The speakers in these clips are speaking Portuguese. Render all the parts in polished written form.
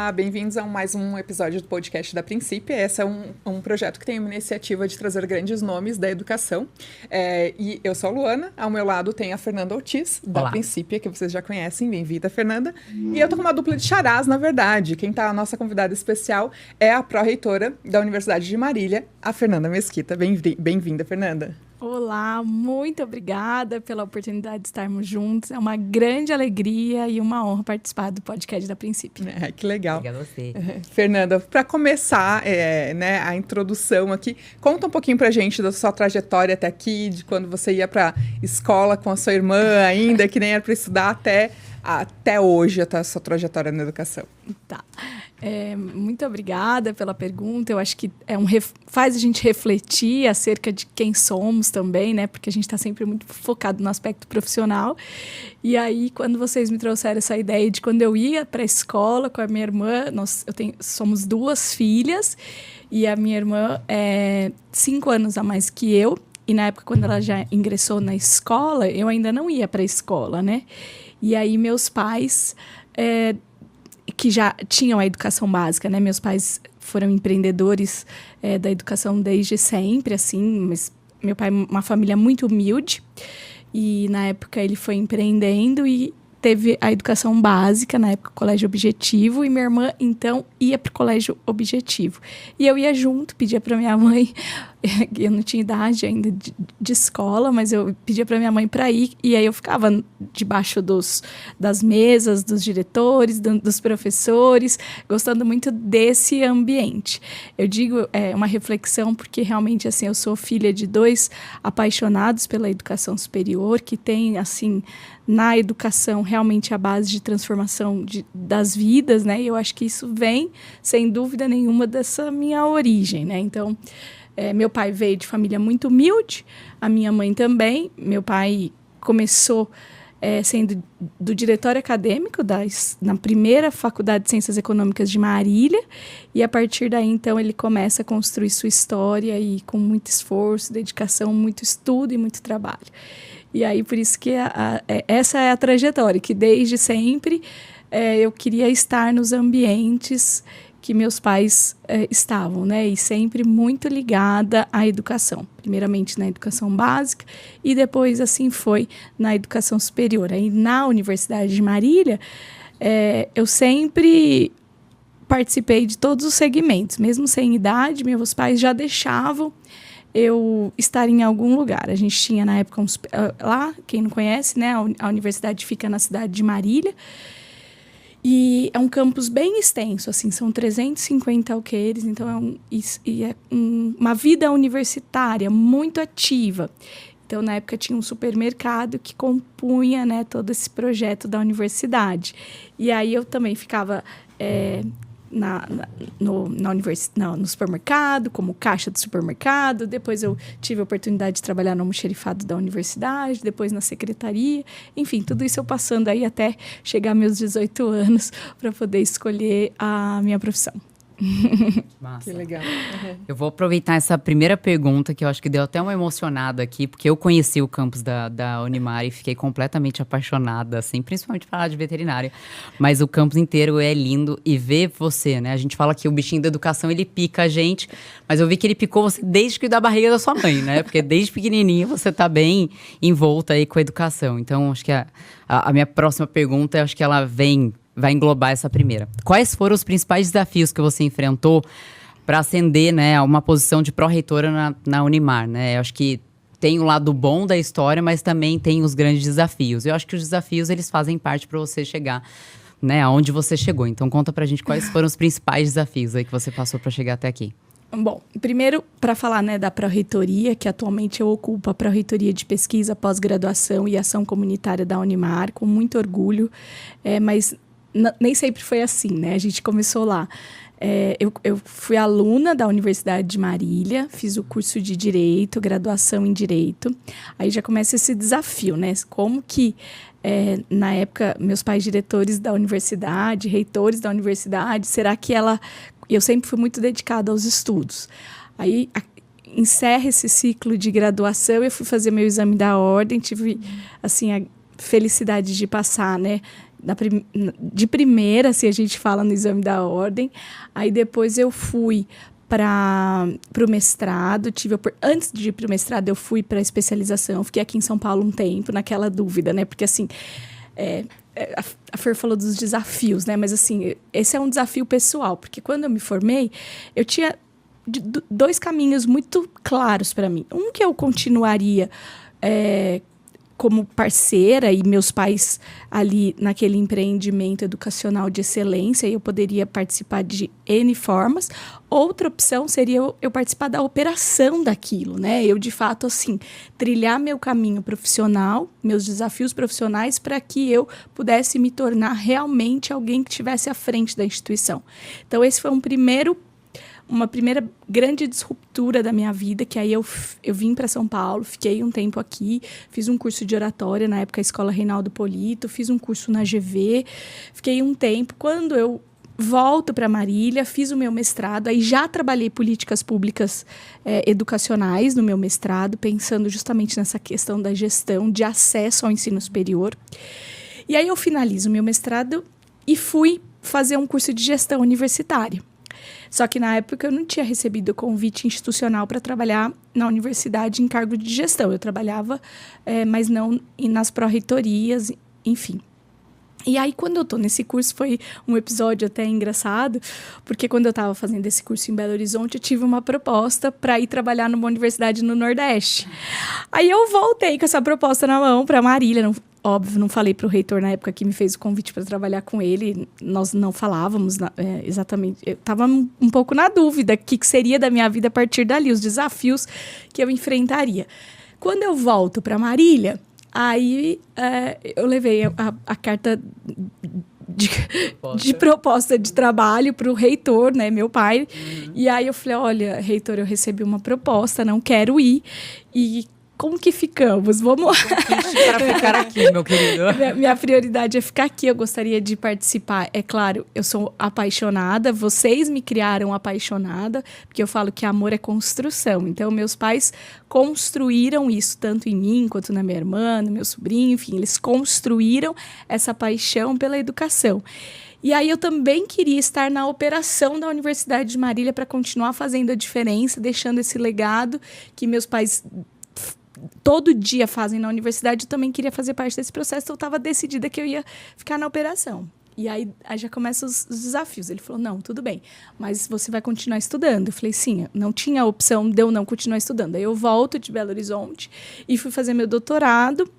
Olá, bem-vindos a mais um episódio do podcast da Princípio. Esse é um projeto que tem uma iniciativa de trazer grandes nomes da educação. E eu sou a Luana, ao meu lado tem a Fernanda Ortiz, da Olá. Princípio, que vocês já conhecem. Bem-vinda, Fernanda. E eu tô com uma dupla de charás, na verdade. Quem tá a nossa convidada especial é a pró-reitora da Universidade de Marília, a Fernanda Mesquita. Bem-vinda, Fernanda. Olá, muito obrigada pela oportunidade de estarmos juntos. É uma grande alegria e uma honra participar do podcast da Princípio. Que legal. Obrigada a você. Fernanda, para começar a introdução aqui, conta um pouquinho pra gente da sua trajetória até aqui, de quando você ia pra escola com a sua irmã ainda, que nem era para estudar, até hoje, até a sua trajetória na educação. Tá. Muito obrigada pela pergunta. Eu acho que faz a gente refletir acerca de quem somos também, né? Porque a gente está sempre muito focado no aspecto profissional. E aí, quando vocês me trouxeram essa ideia de quando eu ia para a escola com a minha irmã, somos duas filhas, e a minha irmã é 5 anos a mais que eu. E na época, quando ela já ingressou na escola, eu ainda não ia para a escola, né? E aí, meus pais... que já tinham a educação básica, né? Meus pais foram empreendedores da educação desde sempre, assim, mas meu pai é uma família muito humilde e na época ele foi empreendendo e teve a educação básica, na época, colégio objetivo, e minha irmã, então, ia para o colégio objetivo. E eu ia junto, pedia para minha mãe, eu não tinha idade ainda de escola, mas eu pedia para minha mãe para ir, e aí eu ficava debaixo das mesas, dos diretores, dos professores, gostando muito desse ambiente. Eu digo, uma reflexão, porque realmente, assim, eu sou filha de 2 apaixonados pela educação superior, que tem, assim, na educação, realmente a base de transformação das vidas, né? E eu acho que isso vem, sem dúvida nenhuma, dessa minha origem, né? Então, meu pai veio de família muito humilde, a minha mãe também. Meu pai começou sendo do diretório acadêmico na primeira Faculdade de Ciências Econômicas de Marília, e a partir daí, então, ele começa a construir sua história e com muito esforço, dedicação, muito estudo e muito trabalho. E aí, por isso que essa é a trajetória, que desde sempre eu queria estar nos ambientes que meus pais estavam, né? E sempre muito ligada à educação. Primeiramente na educação básica e depois, assim, foi na educação superior. Aí, na Universidade de Marília, eu sempre participei de todos os segmentos. Mesmo sem idade, meus pais já deixavam eu estar em algum lugar. A gente tinha, na época, lá, quem não conhece, né? A universidade fica na cidade de Marília. E é um campus bem extenso, assim, são 350 alqueires, então é uma vida universitária muito ativa. Então, na época, tinha um supermercado que compunha, né, todo esse projeto da universidade. E aí eu também ficava no supermercado, como caixa do supermercado. Depois eu tive a oportunidade de trabalhar no almoxerifado da universidade, depois na secretaria. Enfim, tudo isso eu passando aí até chegar aos meus 18 anos para poder escolher a minha profissão. Massa. Que legal. Uhum. Eu vou aproveitar essa primeira pergunta, que eu acho que deu até uma emocionada aqui, porque eu conheci o campus da Unimar e fiquei completamente apaixonada, assim, principalmente falar de veterinária. Mas o campus inteiro é lindo e ver você, né? A gente fala que o bichinho da educação, ele pica a gente, mas eu vi que ele picou você desde que da barriga da sua mãe, né? Porque desde pequenininho você tá bem envolta aí com a educação. Então, acho que a minha próxima pergunta, acho que ela vai englobar essa primeira. Quais foram os principais desafios que você enfrentou para ascender, né, a uma posição de pró-reitora na Unimar, né? Eu acho que tem o lado bom da história, mas também tem os grandes desafios. Eu acho que os desafios, eles fazem parte para você chegar, né, aonde você chegou. Então, conta pra gente quais foram os principais desafios aí que você passou para chegar até aqui. Bom, primeiro, para falar, né, da pró-reitoria, que atualmente eu ocupo a pró-reitoria de pesquisa, pós-graduação e ação comunitária da Unimar, com muito orgulho, mas nem sempre foi assim, né? A gente começou lá. Eu fui aluna da Universidade de Marília, fiz o curso de Direito, graduação em Direito. Aí já começa esse desafio, né? Como que, na época, meus pais diretores da universidade, reitores da universidade, será que eu sempre fui muito dedicada aos estudos. Aí encerra esse ciclo de graduação, eu fui fazer meu exame da ordem, tive, assim, a felicidade de passar, né, de primeira, se a gente fala no exame da ordem. Aí depois eu fui para o mestrado. Antes de ir para o mestrado, eu fui para a especialização. Fiquei aqui em São Paulo um tempo, naquela dúvida, né? Porque, assim, a Fer falou dos desafios, né? Mas, assim, esse é um desafio pessoal. Porque quando eu me formei, eu tinha dois caminhos muito claros para mim. Um que eu continuaria como parceira e meus pais ali naquele empreendimento educacional de excelência, e eu poderia participar de N formas. Outra opção seria eu participar da operação daquilo, né? Eu, de fato, assim, trilhar meu caminho profissional, meus desafios profissionais, para que eu pudesse me tornar realmente alguém que estivesse à frente da instituição. Então, esse foi uma primeira grande disruptura da minha vida, que aí eu vim para São Paulo, fiquei um tempo aqui, fiz um curso de oratória, na época a Escola Reinaldo Polito, fiz um curso na GV, fiquei um tempo. Quando eu volto para Marília, fiz o meu mestrado, aí já trabalhei políticas públicas educacionais no meu mestrado, pensando justamente nessa questão da gestão, de acesso ao ensino superior. E aí eu finalizo o meu mestrado e fui fazer um curso de gestão universitária. Só que na época eu não tinha recebido convite institucional para trabalhar na universidade em cargo de gestão. Eu trabalhava, mas não nas pró-reitorias, enfim. E aí, quando eu estou nesse curso, foi um episódio até engraçado, porque quando eu estava fazendo esse curso em Belo Horizonte, eu tive uma proposta para ir trabalhar numa universidade no Nordeste. Aí eu voltei com essa proposta na mão para Marília. Óbvio, não falei para o reitor na época que me fez o convite para trabalhar com ele. Nós não falávamos exatamente. Eu estava um pouco na dúvida o que seria da minha vida a partir dali, os desafios que eu enfrentaria. Quando eu volto para Marília, aí eu levei a carta de proposta de trabalho para o reitor, né, meu pai. Uhum. E aí eu falei, olha, reitor, eu recebi uma proposta, não quero ir. E como que ficamos? Vamos lá. Para ficar aqui, meu querido. Minha prioridade é ficar aqui. Eu gostaria de participar. É claro, eu sou apaixonada. Vocês me criaram apaixonada, porque eu falo que amor é construção. Então, meus pais construíram isso, tanto em mim, quanto na minha irmã, no meu sobrinho. Enfim, eles construíram essa paixão pela educação. E aí eu também queria estar na operação da Universidade de Marília para continuar fazendo a diferença, deixando esse legado que meus pais todo dia fazem na universidade. Eu também queria fazer parte desse processo, então eu estava decidida que eu ia ficar na operação. E aí já começam os desafios. Ele falou, não, tudo bem, mas você vai continuar estudando. Eu falei, sim, não tinha a opção de eu não continuar estudando. Aí eu volto de Belo Horizonte e fui fazer meu doutorado.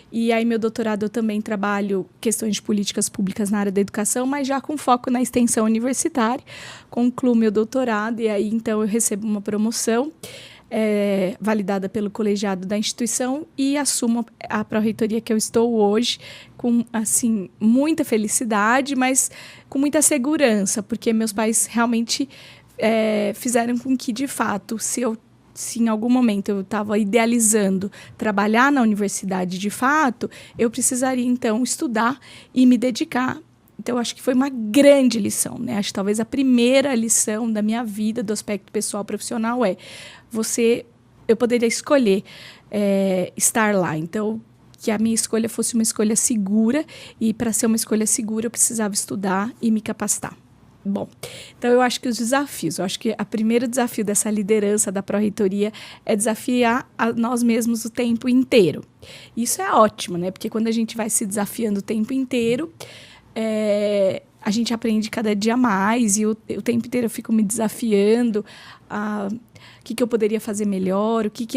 E aí, meu doutorado, eu também trabalho questões de políticas públicas na área da educação, mas já com foco na extensão universitária. Concluo meu doutorado e aí, então, eu recebo uma promoção validada pelo colegiado da instituição e assumo a pró-reitoria que eu estou hoje com, assim, muita felicidade, mas com muita segurança, porque meus pais realmente fizeram com que, de fato, se em algum momento eu estava idealizando trabalhar na universidade de fato, eu precisaria, então, estudar e me dedicar. Então, eu acho que foi uma grande lição, né? Acho que talvez a primeira lição da minha vida, do aspecto pessoal profissional, eu poderia escolher estar lá. Então, que a minha escolha fosse uma escolha segura, e para ser uma escolha segura, eu precisava estudar e me capacitar. Bom, então eu acho que os desafios, eu acho que o primeiro desafio dessa liderança da pró-reitoria é desafiar a nós mesmos o tempo inteiro. Isso é ótimo, né? Porque quando a gente vai se desafiando o tempo inteiro, a gente aprende cada dia mais, e o tempo inteiro eu fico me desafiando o que eu poderia fazer melhor, o que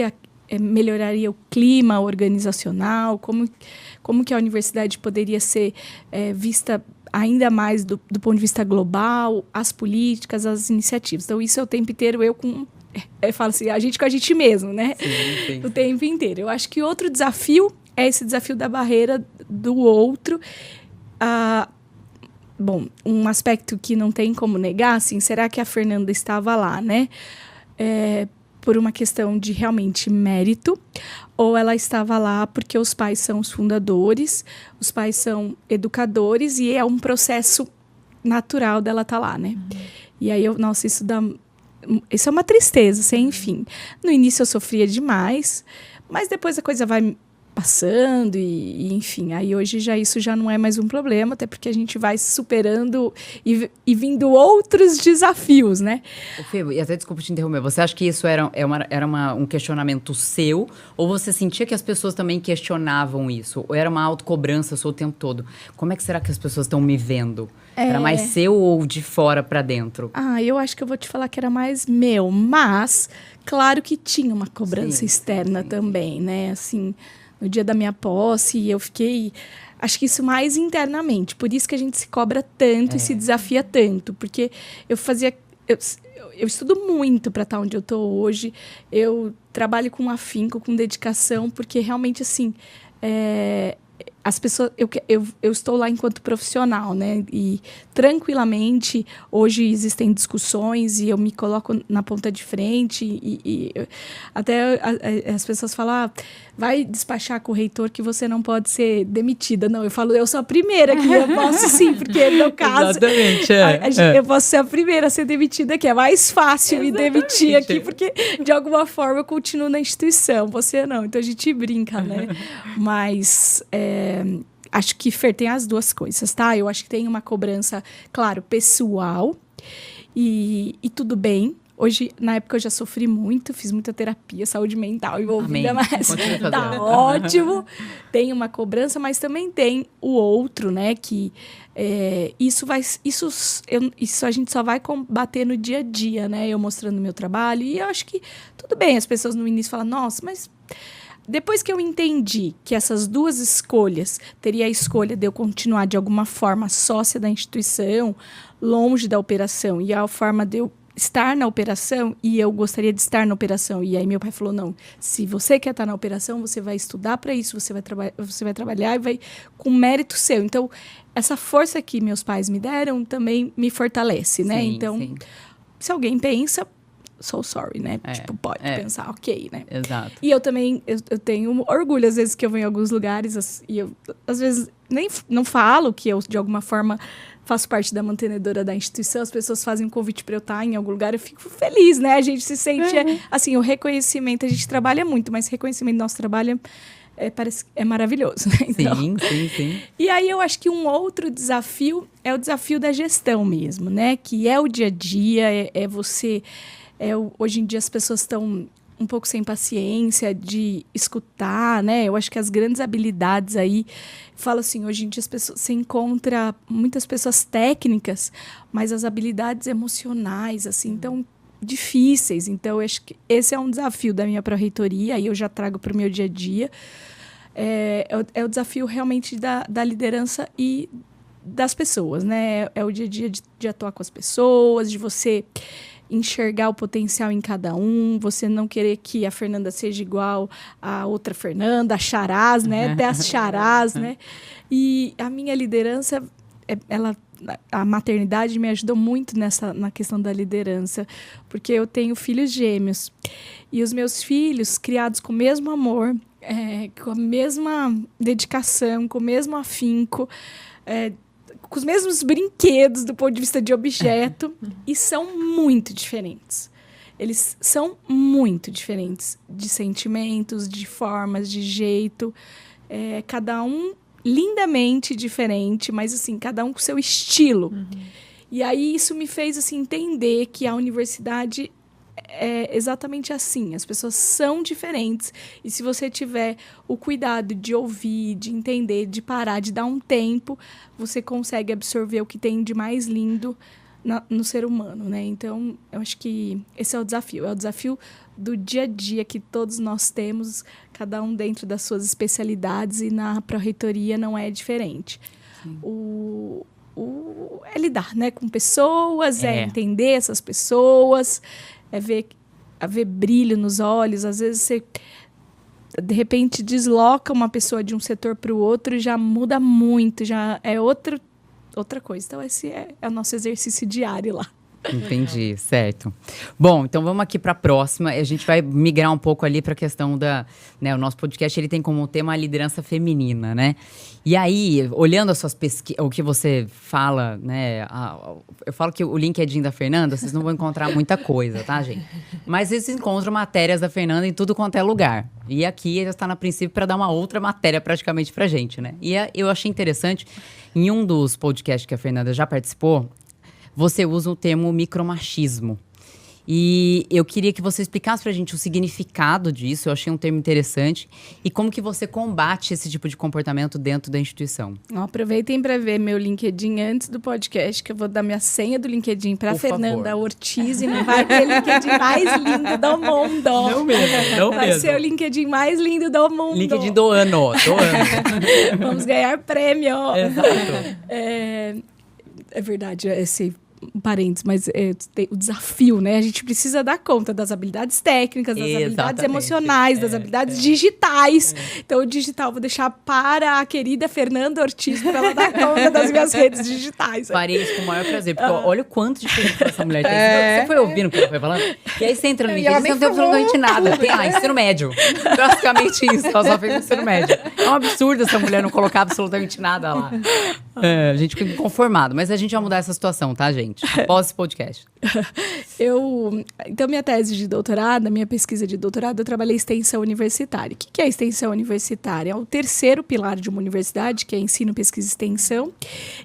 melhoraria o clima organizacional, como que a universidade poderia ser vista ainda mais do ponto de vista global, as políticas, as iniciativas. Então, isso é o tempo inteiro eu falo assim, a gente com a gente mesmo, né? Sim. O tempo inteiro. Eu acho que outro desafio é esse desafio da barreira do outro. Bom, um aspecto que não tem como negar, assim, será que a Fernanda estava lá, né? Por uma questão de realmente mérito, ou ela estava lá porque os pais são os fundadores, os pais são educadores, e é um processo natural dela estar lá, né? E aí, nossa, isso é uma tristeza, sem fim. No início eu sofria demais, mas depois a coisa vai passando enfim, aí hoje isso já não é mais um problema, até porque a gente vai superando e vindo outros desafios, né? Ô, Fê, e até desculpa te interromper, você acha que isso era um questionamento seu, ou você sentia que as pessoas também questionavam isso? Ou era uma autocobrança sua o tempo todo? Como é que será que as pessoas estão me vendo? Era mais seu ou de fora pra dentro? Eu acho que eu vou te falar que era mais meu, mas claro que tinha uma cobrança externa também, né? Assim, no dia da minha posse, eu fiquei... Acho que isso mais internamente. Por isso que a gente se cobra tanto e se desafia tanto. Porque eu fazia... Eu estudo muito para estar onde eu estou hoje. Eu trabalho com afinco, com dedicação, porque realmente, assim... as pessoas, eu estou lá enquanto profissional, né? E tranquilamente, hoje existem discussões e eu me coloco na ponta de frente e até as pessoas falam, vai despachar com o reitor que você não pode ser demitida. Não, eu falo, eu sou a primeira que eu posso sim, porque no meu caso, exatamente, eu posso ser a primeira a ser demitida, que é mais fácil me demitir aqui, porque de alguma forma eu continuo na instituição, você não. Então a gente brinca, né? Mas... acho que, Fer, tem as duas coisas, tá? Eu acho que tem uma cobrança, claro, pessoal e tudo bem. Hoje, na época, eu já sofri muito, fiz muita terapia, saúde mental envolvida, mas tá ótimo. Tem uma cobrança, mas também tem o outro, né? Que isso a gente só vai combater no dia a dia, né? Eu mostrando o meu trabalho. E eu acho que tudo bem, as pessoas no início falam, nossa, mas... Depois que eu entendi que essas duas escolhas, teria a escolha de eu continuar de alguma forma sócia da instituição, longe da operação, e a forma de eu estar na operação, e eu gostaria de estar na operação. E aí meu pai falou, não, se você quer estar na operação, você vai estudar para isso, você vai trabalhar e vai com mérito seu. Então, essa força que meus pais me deram também me fortalece, né? Sim, então, sim. Se alguém pensa... so sorry, né? Tipo, pode pensar, ok, né? Exato. E eu também, eu tenho orgulho, às vezes, que eu venho em alguns lugares e eu, às vezes, nem não falo que eu, de alguma forma, faço parte da mantenedora da instituição, as pessoas fazem um convite para eu estar em algum lugar, eu fico feliz, né? A gente se sente, assim, o reconhecimento, a gente trabalha muito, mas o reconhecimento do nosso trabalho é maravilhoso, né? Então, sim. E aí eu acho que um outro desafio é o desafio da gestão mesmo, né? Que é o dia a dia, você... hoje em dia as pessoas estão um pouco sem paciência de escutar, né? Eu acho que as grandes habilidades aí... Falo assim, hoje em dia você encontra muitas pessoas técnicas, mas as habilidades emocionais, assim, tão difíceis. Então, eu acho que esse é um desafio da minha pró-reitoria, e eu já trago para o meu dia a dia. É o desafio realmente da liderança e das pessoas, né? É o dia a dia de atuar com as pessoas, de você enxergar o potencial em cada um, você não querer que a Fernanda seja igual a outra Fernanda, a Charás, né? Até as Charás, né? E a minha liderança, a maternidade me ajudou muito na questão da liderança, porque eu tenho filhos gêmeos. E os meus filhos, criados com o mesmo amor, com a mesma dedicação, com o mesmo afinco, com os mesmos brinquedos do ponto de vista de objeto, e são muito diferentes. Eles são muito diferentes de sentimentos, de formas, de jeito. Cada um lindamente diferente, mas assim, cada um com seu estilo. E aí isso me fez assim, entender que a universidade é exatamente assim. As pessoas são diferentes. E se você tiver o cuidado de ouvir, de entender, de parar, de dar um tempo, você consegue absorver o que tem de mais lindo no ser humano, né? Então, eu acho que esse é o desafio. É o desafio do dia a dia que todos nós temos, cada um dentro das suas especialidades, e na pró-reitoria não é diferente. É lidar, né, com pessoas, entender essas pessoas, ver brilho nos olhos. Às vezes você, de repente, desloca uma pessoa de um setor para o outro e já muda muito, já é outra coisa. Então, esse é o nosso exercício diário lá. Entendi, certo. Bom, então vamos aqui para a próxima. A gente vai migrar um pouco ali para a questão da... Né, o nosso podcast ele tem como tema a liderança feminina, né? E aí, olhando as suas pesquisas, o que você fala, né? Eu falo que o LinkedIn da Fernanda, vocês não vão encontrar muita coisa, tá, gente? Mas vocês encontram matérias da Fernanda em tudo quanto é lugar. E aqui ela está na princípio para dar uma outra matéria praticamente pra gente, né? E eu achei interessante, em um dos podcasts que a Fernanda já participou, você usa o termo micromachismo. E eu queria que você explicasse pra gente o significado disso, eu achei um termo interessante, e como que você combate esse tipo de comportamento dentro da instituição. Aproveitem para ver meu LinkedIn antes do podcast, que eu vou dar minha senha do LinkedIn para Fernanda favor. Ortiz, e não vai ter LinkedIn mais lindo do mundo. Não mesmo, não vai mesmo. ser o LinkedIn mais lindo do mundo. LinkedIn do ano. Vamos ganhar prêmio. Exato. É verdade, esse parênteses, mas o desafio, né? A gente precisa dar conta das habilidades técnicas, das habilidades Exatamente. emocionais, das habilidades digitais. Então, o digital eu vou deixar para a querida Fernanda Ortiz para ela dar conta das minhas redes digitais. Farei isso com o maior prazer, porque olha o quanto de coisa essa mulher tem. Você foi ouvindo o que ela foi falando? E aí você entra no LinkedIn, você não tem absolutamente nada. Tem lá, ensino médio. Basicamente isso, ela só fez ensino médio. É um absurdo essa mulher não colocar absolutamente nada lá. A gente fica inconformado, mas a gente vai mudar essa situação, tá, gente? Após esse podcast. Então, minha tese de doutorado, minha pesquisa de doutorado, eu trabalhei extensão universitária. O que é extensão universitária? É o terceiro pilar de uma universidade, que é ensino, pesquisa e extensão.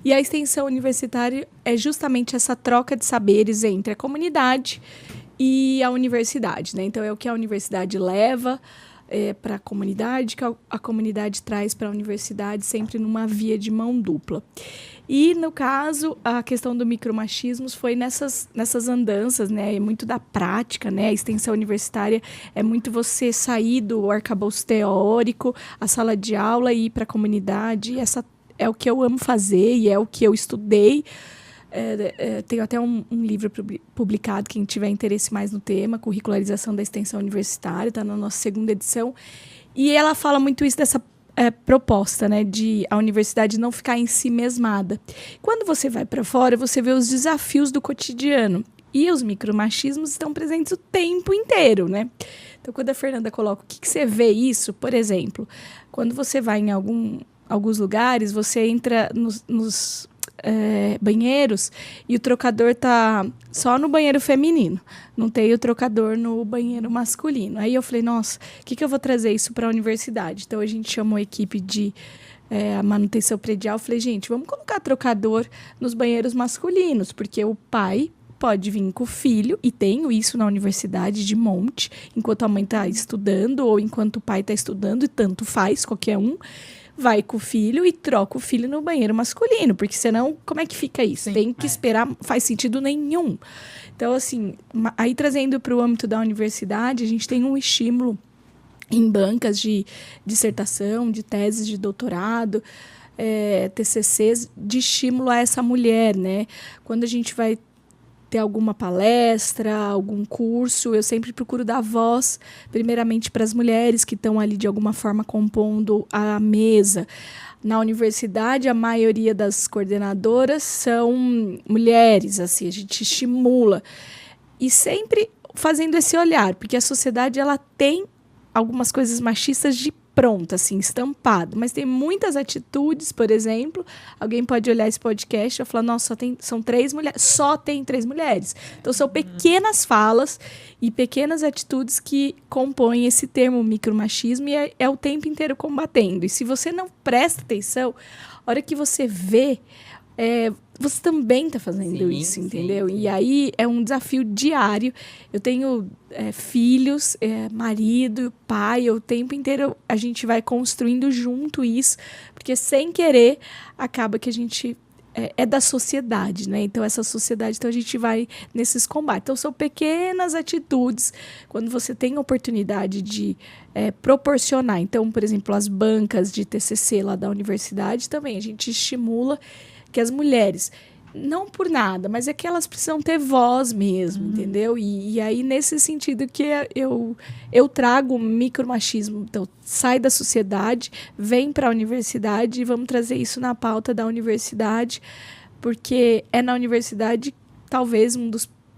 E a extensão universitária é justamente essa troca de saberes entre a comunidade e a universidade, né? Então, é o que a universidade leva para a comunidade, que a comunidade traz para a universidade, sempre numa via de mão dupla. E, no caso, a questão do micromachismos foi nessas andanças, né? É muito da prática, né? A extensão universitária é muito você sair do arcabouço teórico, a sala de aula e ir para a comunidade. E essa é o que eu amo fazer e é o que eu estudei. Tenho até um livro publicado, quem tiver interesse mais no tema, Curricularização da Extensão Universitária, está na nossa segunda edição. E ela fala muito isso dessa proposta, né, de a universidade não ficar em si mesmada. Quando você vai para fora, você vê os desafios do cotidiano. E os micromachismos estão presentes o tempo inteiro, né? Então, quando a Fernanda coloca o que você vê isso, por exemplo, quando você vai em alguns lugares, você entra nos banheiros e o trocador tá só no banheiro feminino, não tem o trocador no banheiro masculino. Aí eu falei, nossa, o que eu vou trazer isso para a universidade? Então a gente chamou a equipe de a manutenção predial. Eu falei, gente, vamos colocar trocador nos banheiros masculinos, porque o pai pode vir com o filho, e tenho isso na universidade de monte, enquanto a mãe está estudando ou enquanto o pai está estudando, e tanto faz, qualquer um. Vai com o filho e troca o filho no banheiro masculino, porque senão, como é que fica isso? Sim, tem que esperar, faz sentido nenhum. Então, assim, aí trazendo para o âmbito da universidade, a gente tem um estímulo em bancas de dissertação, de teses de doutorado, TCCs, de estímulo a essa mulher, né? Quando a gente vai ter alguma palestra, algum curso, eu sempre procuro dar voz, primeiramente para as mulheres que estão ali de alguma forma compondo a mesa. Na universidade, a maioria das coordenadoras são mulheres, assim, a gente estimula. E sempre fazendo esse olhar, porque a sociedade ela tem algumas coisas machistas de pronto, assim, estampado. Mas tem muitas atitudes, por exemplo, alguém pode olhar esse podcast e falar, nossa, são 3 mulheres, só tem 3 mulheres. Então, são pequenas falas e pequenas atitudes que compõem esse termo micromachismo, e é o tempo inteiro combatendo. E se você não presta atenção, a hora que você vê, você também está fazendo isso, entendeu? Sim. E aí é um desafio diário. Eu tenho filhos, marido, pai, o tempo inteiro a gente vai construindo junto isso, porque sem querer acaba que a gente é da sociedade, né? Então, essa sociedade, então a gente vai nesses combates. Então, são pequenas atitudes, quando você tem a oportunidade de proporcionar. Então, por exemplo, as bancas de TCC lá da universidade também, a gente estimula que as mulheres, não por nada, mas é que elas precisam ter voz mesmo, entendeu? E aí, nesse sentido que eu trago o micromachismo. Então, sai da sociedade, vem para a universidade e vamos trazer isso na pauta da universidade, porque é na universidade talvez um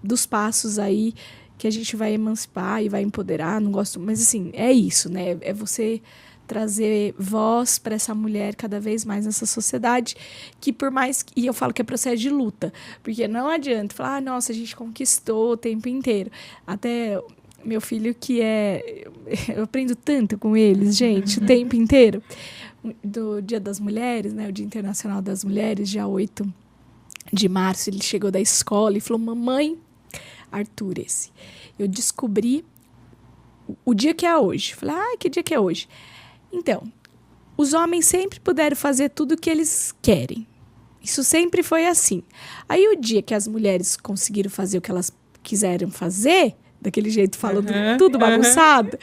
dos passos aí que a gente vai emancipar e vai empoderar, não gosto, mas assim, é isso, né? É você trazer voz para essa mulher cada vez mais nessa sociedade, que por mais... E eu falo que é processo de luta, porque não adianta falar, nossa, a gente conquistou o tempo inteiro. Até meu filho eu aprendo tanto com eles, gente, o tempo inteiro. Do Dia das Mulheres, né, o Dia Internacional das Mulheres, dia 8 de março, ele chegou da escola e falou, mamãe, Arthur, eu descobri o dia que é hoje. Falei, que dia que é hoje? Então, os homens sempre puderam fazer tudo o que eles querem. Isso sempre foi assim. Aí, o dia que as mulheres conseguiram fazer o que elas quiseram fazer, daquele jeito falando tudo bagunçado,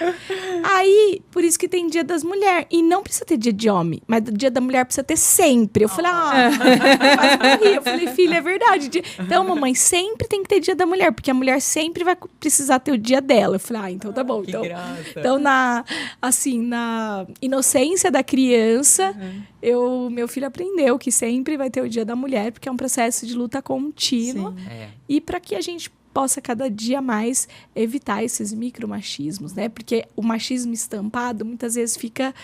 aí, por isso que tem Dia das Mulheres. E não precisa ter dia de homem, mas Dia da Mulher precisa ter sempre. Eu falei, eu falei, filha, é verdade. Então, mamãe, sempre tem que ter Dia da Mulher, porque a mulher sempre vai precisar ter o dia dela. Eu falei, então tá bom. Então, na inocência da criança, meu filho aprendeu que sempre vai ter o Dia da Mulher, porque é um processo de luta contínua. E para que a gente possa cada dia mais evitar esses micromachismos, né? Porque o machismo estampado muitas vezes fica...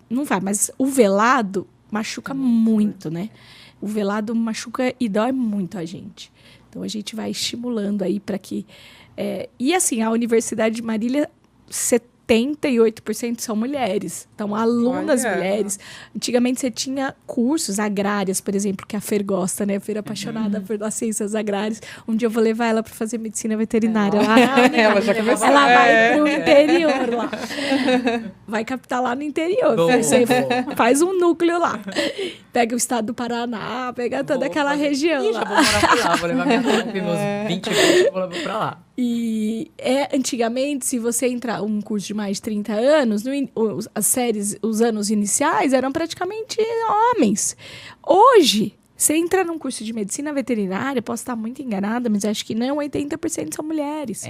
não vai, mas o velado machuca muito, né? O velado machuca e dói muito a gente. Então, a gente vai estimulando aí para que... E assim, a Universidade de Marília, 78% são mulheres. Então, alunas mulheres. Antigamente, você tinha cursos agrárias, por exemplo, que a Fer gosta, né? A Fer é apaixonada pelas ciências agrárias. Um dia eu vou levar ela para fazer medicina veterinária lá. Ela já começou. Ela vai pro interior lá. Vai captar lá no interior. Você faz um núcleo lá. Pega o estado do Paraná, pega toda aquela região lá. Já vou morar por lá. Vou levar minha mãe, meus 20 anos, e vou levar pra lá. E antigamente, se você entrar um curso de mais de 30 anos, as séries, os anos iniciais eram praticamente homens. Hoje, você entra num curso de medicina veterinária, posso estar muito enganada, mas acho que não, 80% são mulheres.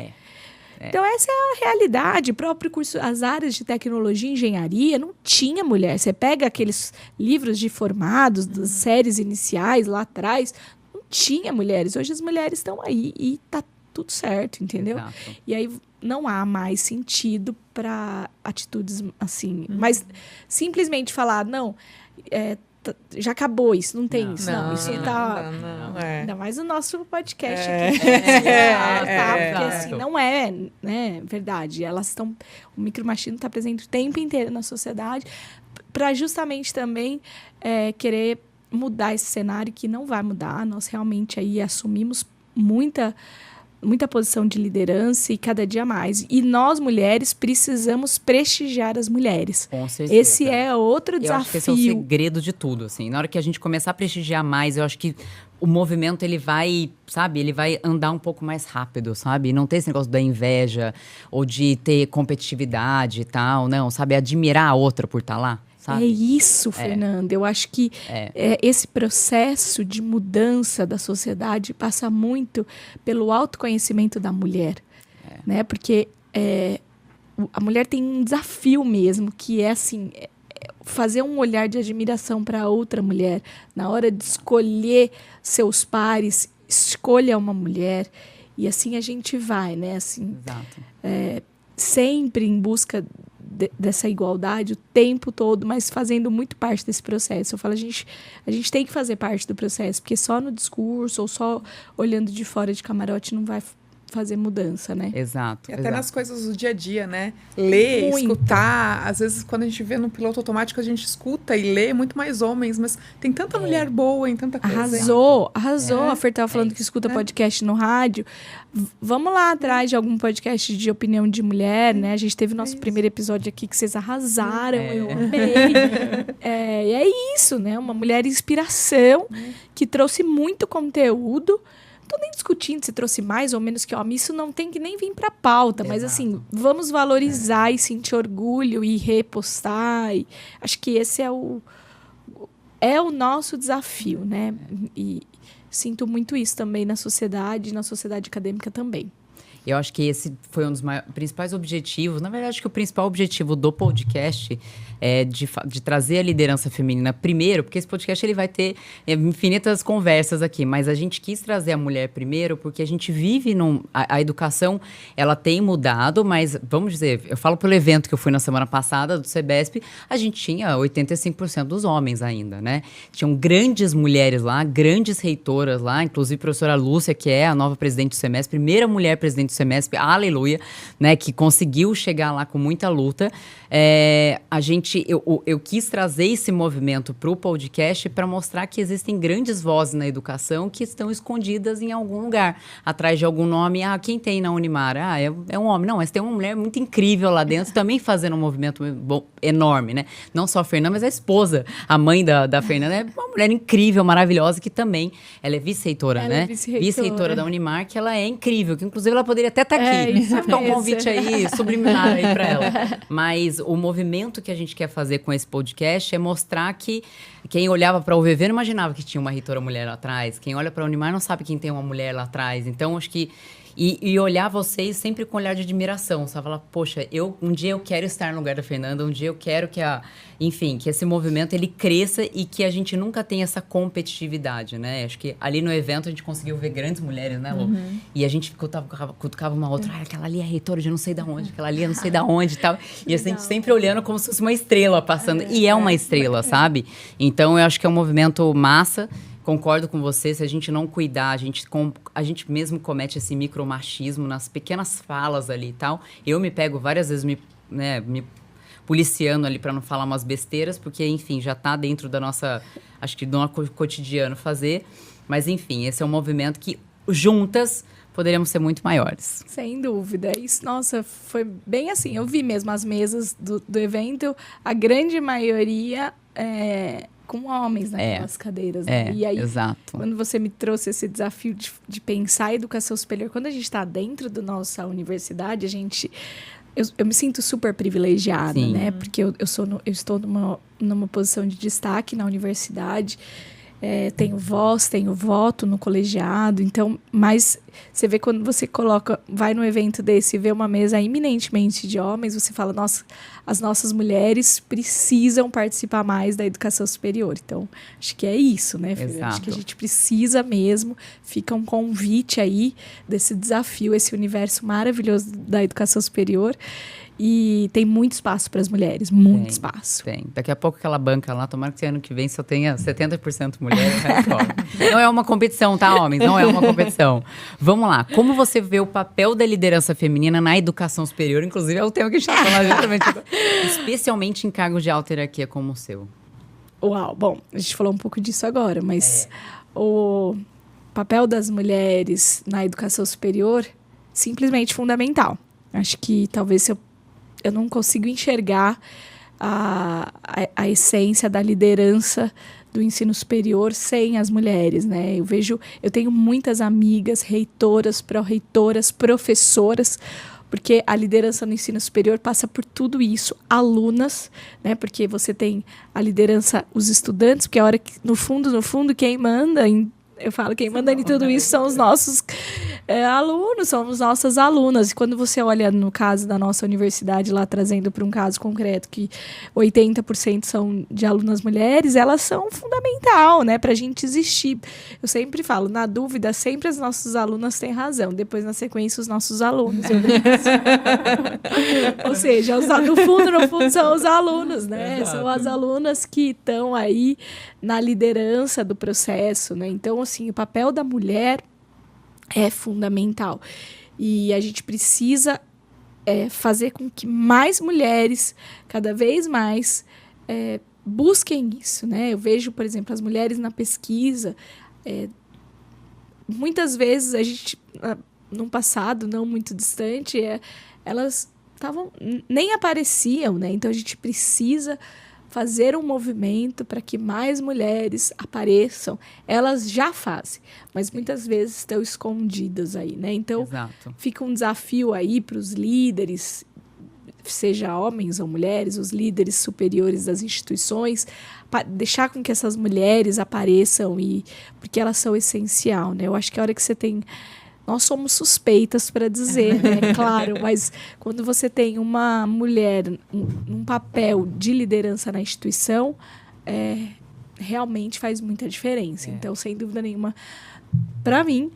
Então, essa é a realidade. O próprio curso, as áreas de tecnologia e engenharia, não tinha mulher. Você pega aqueles livros de formados, das séries iniciais lá atrás, não tinha mulheres. Hoje as mulheres estão aí e tá tudo certo, entendeu? Exato. E aí não há mais sentido para atitudes assim. Mas simplesmente falar, não, já acabou isso, não tem isso. Não, isso tá... Ainda mais o nosso podcast aqui. Porque assim, não é, né, verdade. O micromachismo está presente o tempo inteiro na sociedade para justamente também querer mudar esse cenário que não vai mudar. Nós realmente aí assumimos muita posição de liderança e cada dia mais. E nós, mulheres, precisamos prestigiar as mulheres. Com certeza. Esse é outro desafio. Eu acho que esse é o segredo de tudo, assim. Na hora que a gente começar a prestigiar mais, eu acho que o movimento, ele vai, sabe? Ele vai andar um pouco mais rápido, sabe? Não ter esse negócio da inveja ou de ter competitividade e tal, não. Sabe? Admirar a outra por estar lá. Sabe? É isso, Fernanda. Eu acho que esse processo de mudança da sociedade passa muito pelo autoconhecimento da mulher. Né? Porque a mulher tem um desafio mesmo, que é assim, fazer um olhar de admiração para outra mulher. Na hora de escolher seus pares, escolha uma mulher. E assim a gente vai, né? Assim, Exato. Sempre em busca dessa igualdade o tempo todo, mas fazendo muito parte desse processo. Eu falo, a gente tem que fazer parte do processo, porque só no discurso ou só olhando de fora de camarote não vai fazer mudança, né? Exato. E até nas coisas do dia a dia, né? Ler, Muito. escutar. Às vezes, quando a gente vê no piloto automático, a gente escuta e lê muito mais homens, mas tem tanta mulher boa em tanta coisa. Arrasou. A Fer estava falando que escuta podcast no rádio. Vamos lá atrás de algum podcast de opinião de mulher, né? A gente teve nosso primeiro episódio aqui que vocês arrasaram, eu amei. E é isso, né? Uma mulher inspiração que trouxe muito conteúdo. Não tô nem discutindo se trouxe mais ou menos que homem. Isso não tem que nem vir pra pauta. Mas, assim, vamos valorizar e sentir orgulho e repostar. E acho que esse é o nosso desafio, né? E sinto muito isso também na sociedade acadêmica também. Eu acho que esse foi um dos principais objetivos. Na verdade, acho que o principal objetivo do podcast é de trazer a liderança feminina primeiro, porque esse podcast ele vai ter infinitas conversas aqui, mas a gente quis trazer a mulher primeiro porque a gente vive a educação, ela tem mudado, mas vamos dizer, eu falo pelo evento que eu fui na semana passada do CEBESP, a gente tinha 85% dos homens ainda, né? Tinham grandes mulheres lá, grandes reitoras lá, inclusive a professora Lúcia, que é a nova presidente do SEMESP, primeira mulher presidente do SEMESP, aleluia, né? Que conseguiu chegar lá com muita luta. Eu quis trazer esse movimento para o podcast para mostrar que existem grandes vozes na educação que estão escondidas em algum lugar, atrás de algum nome. Quem tem na Unimar? É um homem. Não, mas tem uma mulher muito incrível lá dentro também fazendo um movimento enorme, né? Não só a Fernanda, mas a esposa, a mãe da Fernanda, é uma mulher incrível, maravilhosa, que também, ela é vice-reitora, né? Vice-reitora da Unimar, que ela é incrível, que inclusive ela poderia até estar aqui. Vai ficar um convite aí, subliminar aí para ela. Mas o movimento que a gente quer fazer com esse podcast é mostrar que quem olhava para o UVV não imaginava que tinha uma reitora mulher lá atrás. Quem olha para a Unimar não sabe quem tem uma mulher lá atrás. Então, acho que... E olhar vocês sempre com um olhar de admiração, sabe? Falar, poxa, um dia eu quero estar no lugar da Fernanda, um dia eu quero que que esse movimento ele cresça e que a gente nunca tenha essa competitividade, né? Acho que ali no evento a gente conseguiu ver grandes mulheres, né, Lu? Uhum. E a gente cutucava uma outra, aquela ali é reitora de não sei de onde, aquela ali é não sei de onde e tal. E a gente sempre olhando como se fosse uma estrela passando. E é uma estrela, sabe? Então eu acho que é um movimento massa. Concordo com você, se a gente não cuidar, a gente mesmo comete esse micromachismo nas pequenas falas ali e tal. Eu me pego várias vezes me policiando ali para não falar umas besteiras, porque, enfim, já está dentro da nossa, acho que do nosso cotidiano fazer. Mas, enfim, esse é um movimento que, juntas, poderíamos ser muito maiores. Sem dúvida. Isso, nossa, foi bem assim. Eu vi mesmo as mesas do evento, a grande maioria... com homens naquelas cadeiras. Né? E aí, exato. Quando você me trouxe esse desafio de pensar a educação superior, quando a gente está dentro da nossa universidade, eu me sinto super privilegiada, Sim. né? Porque eu estou numa posição de destaque na universidade, tenho voz, tenho voto no colegiado, então, mas você vê quando você vai num evento desse e vê uma mesa eminentemente de homens, você fala, nossa, as nossas mulheres precisam participar mais da educação superior. Então, acho que é isso, né, Fê? Acho que a gente precisa mesmo, fica um convite aí desse desafio, esse universo maravilhoso da educação superior. E tem muito espaço para as mulheres, muito espaço. Tem. Daqui a pouco aquela banca lá, tomara que ano que vem só tenha 70% mulheres. Não é uma competição, tá, homens? Não é uma competição. Vamos lá. Como você vê o papel da liderança feminina na educação superior? Inclusive, é o tema que a gente está falando justamente agora. Especialmente em cargos de alta hierarquia como o seu. Uau, bom, a gente falou um pouco disso agora, mas o papel das mulheres na educação superior, simplesmente fundamental. Acho que talvez eu não consigo enxergar a essência da liderança do ensino superior sem as mulheres, né? Eu tenho muitas amigas, reitoras, pró-reitoras, professoras, porque a liderança no ensino superior passa por tudo isso, alunas, né? Porque você tem a liderança, os estudantes, porque a hora que, no fundo, quem manda eu falo, quem manda em tudo isso são os nossos alunos, são as nossas alunas. E quando você olha no caso da nossa universidade, lá trazendo para um caso concreto, que 80% são de alunas mulheres, elas são fundamental, né, para a gente existir. Eu sempre falo, na dúvida, sempre as nossas alunas têm razão. Depois, na sequência, os nossos alunos. Ou seja, no fundo, são os alunos, né? Exato. São as alunas que estão aí na liderança do processo, né? Então, assim, o papel da mulher é fundamental. E a gente precisa fazer com que mais mulheres, cada vez mais, busquem isso, né? Eu vejo, por exemplo, as mulheres na pesquisa. Muitas vezes, a gente, num passado não muito distante, elas nem apareciam, né? Então, a gente precisa fazer um movimento para que mais mulheres apareçam. Elas já fazem, mas muitas vezes estão escondidas aí, né? Então, Exato. Fica um desafio aí para os líderes, seja homens ou mulheres, os líderes superiores das instituições, deixar com que essas mulheres apareçam, porque elas são essencial, né? Eu acho que a hora que você tem nós somos suspeitas para dizer, né? Claro, mas quando você tem uma mulher num papel de liderança na instituição, realmente faz muita diferença. Então, sem dúvida nenhuma, para mim,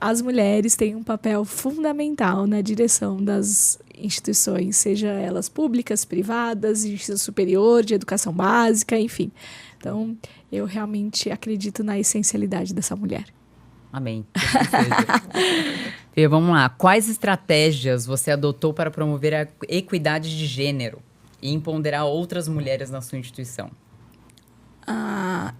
as mulheres têm um papel fundamental na direção das instituições, seja elas públicas, privadas, de ensino superior, de educação básica, enfim. Então, eu realmente acredito na essencialidade dessa mulher. Amém. Fê, vamos lá. Quais estratégias você adotou para promover a equidade de gênero e empoderar outras mulheres na sua instituição?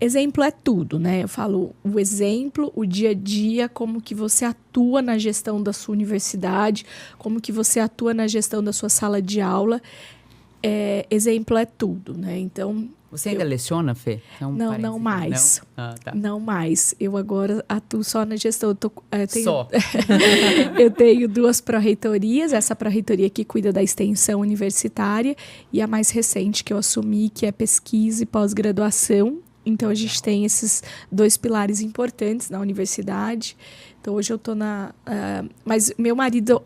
Exemplo é tudo, né? Eu falo o exemplo, o dia a dia, como que você atua na gestão da sua universidade, como que você atua na gestão da sua sala de aula. Exemplo é tudo, né? Então... Você ainda leciona, Fê? Não mais. Não? Tá. Não mais. Eu agora atuo só na gestão. Só? Eu tenho 2 pró-reitorias. Essa pró-reitoria que cuida da extensão universitária e a mais recente que eu assumi, que é pesquisa e pós-graduação. Então, a gente tem esses 2 pilares importantes na universidade. Então, hoje eu estou mas meu marido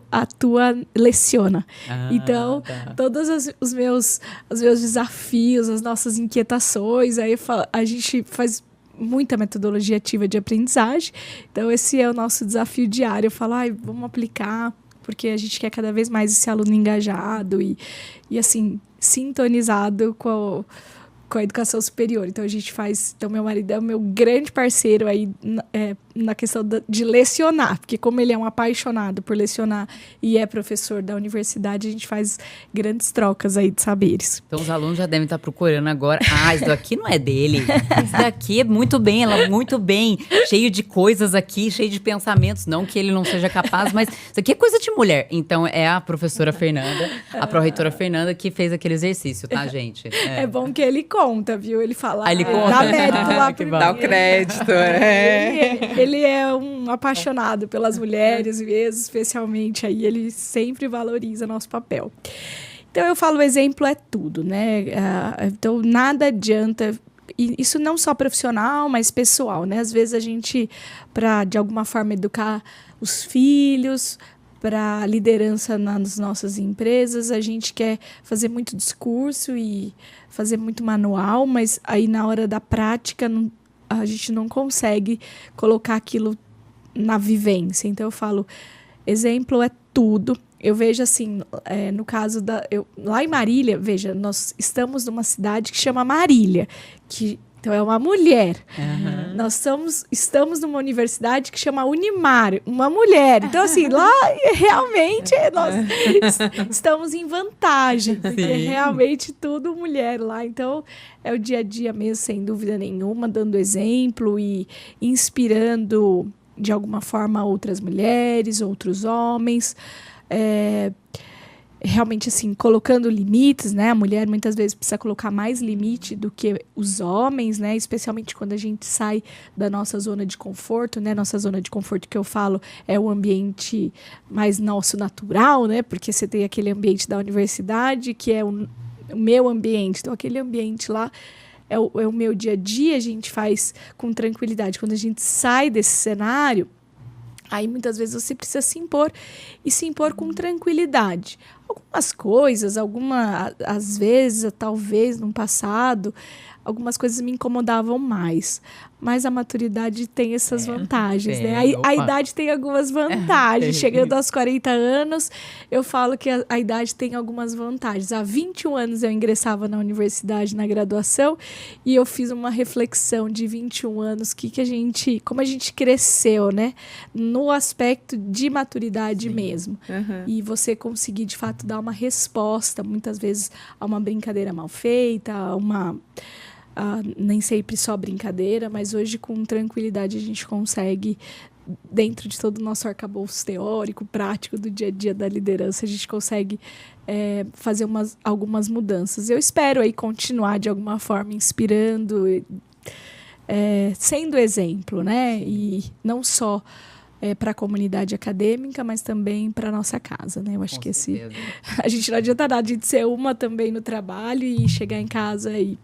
leciona. Então, tá. todos os meus desafios, as nossas inquietações, aí a gente faz muita metodologia ativa de aprendizagem. Então, esse é o nosso desafio diário. Eu falo, vamos aplicar, porque a gente quer cada vez mais esse aluno engajado e assim, sintonizado com a educação superior. Então, a gente faz... Então, meu marido é o meu grande parceiro aí na questão de lecionar, porque como ele é um apaixonado por lecionar e é professor da universidade, a gente faz grandes trocas aí de saberes. Então, os alunos já devem estar procurando agora. Isso daqui não é dele. Isso daqui é muito bem, ela é muito bem. Cheio de coisas aqui, cheio de pensamentos. Não que ele não seja capaz, mas isso aqui é coisa de mulher. Então, é a professora Fernanda, a pró-reitora Fernanda, que fez aquele exercício, tá, gente? É bom que ele conta, viu? Ele fala... Ele conta? Dá mérito lá Que pro Dá o crédito, Ele é um apaixonado pelas mulheres mesmo, especialmente aí, ele sempre valoriza nosso papel. Então, eu falo, o exemplo é tudo, né? Então, nada adianta, e isso não só profissional, mas pessoal, né? Às vezes a gente, para de alguma forma educar os filhos, para liderança nas nossas empresas, a gente quer fazer muito discurso e fazer muito manual, mas aí na hora da prática a gente não consegue colocar aquilo na vivência. Então, eu falo, exemplo é tudo. Eu vejo assim, no caso lá em Marília, veja, nós estamos numa cidade que chama Marília, então é uma mulher. Uhum. Nós estamos numa universidade que chama Unimar, uma mulher. Então, assim, lá realmente nós estamos em vantagem, porque realmente tudo mulher lá. Então, é o dia a dia mesmo, sem dúvida nenhuma, dando exemplo e inspirando, de alguma forma, outras mulheres, outros homens. Realmente, assim, colocando limites, né? A mulher muitas vezes precisa colocar mais limite do que os homens, né? Especialmente quando a gente sai da nossa zona de conforto, né? Nossa zona de conforto que eu falo é o ambiente mais nosso natural, né? Porque você tem aquele ambiente da universidade que é o meu ambiente. Então, aquele ambiente lá é o meu dia a dia, a gente faz com tranquilidade. Quando a gente sai desse cenário, aí muitas vezes você precisa se impor e se impor com tranquilidade. Algumas coisas, às vezes, talvez no passado, algumas coisas me incomodavam mais. Mas a maturidade tem essas vantagens, né? A idade tem algumas vantagens. Chegando aos 40 anos, eu falo que a idade tem algumas vantagens. Há 21 anos eu ingressava na universidade, na graduação, e eu fiz uma reflexão de 21 anos, como a gente cresceu, né? No aspecto de maturidade mesmo. Uhum. E você conseguir, de fato, dar uma resposta, muitas vezes, a uma brincadeira mal feita, nem sempre só brincadeira, mas hoje com tranquilidade a gente consegue, dentro de todo o nosso arcabouço teórico, prático do dia a dia da liderança, a gente consegue fazer algumas mudanças. Eu espero aí continuar de alguma forma inspirando, sendo exemplo, né? E não só para a comunidade acadêmica, mas também para a nossa casa, né? Eu acho que a gente não adianta nada de ser uma também no trabalho e chegar em casa e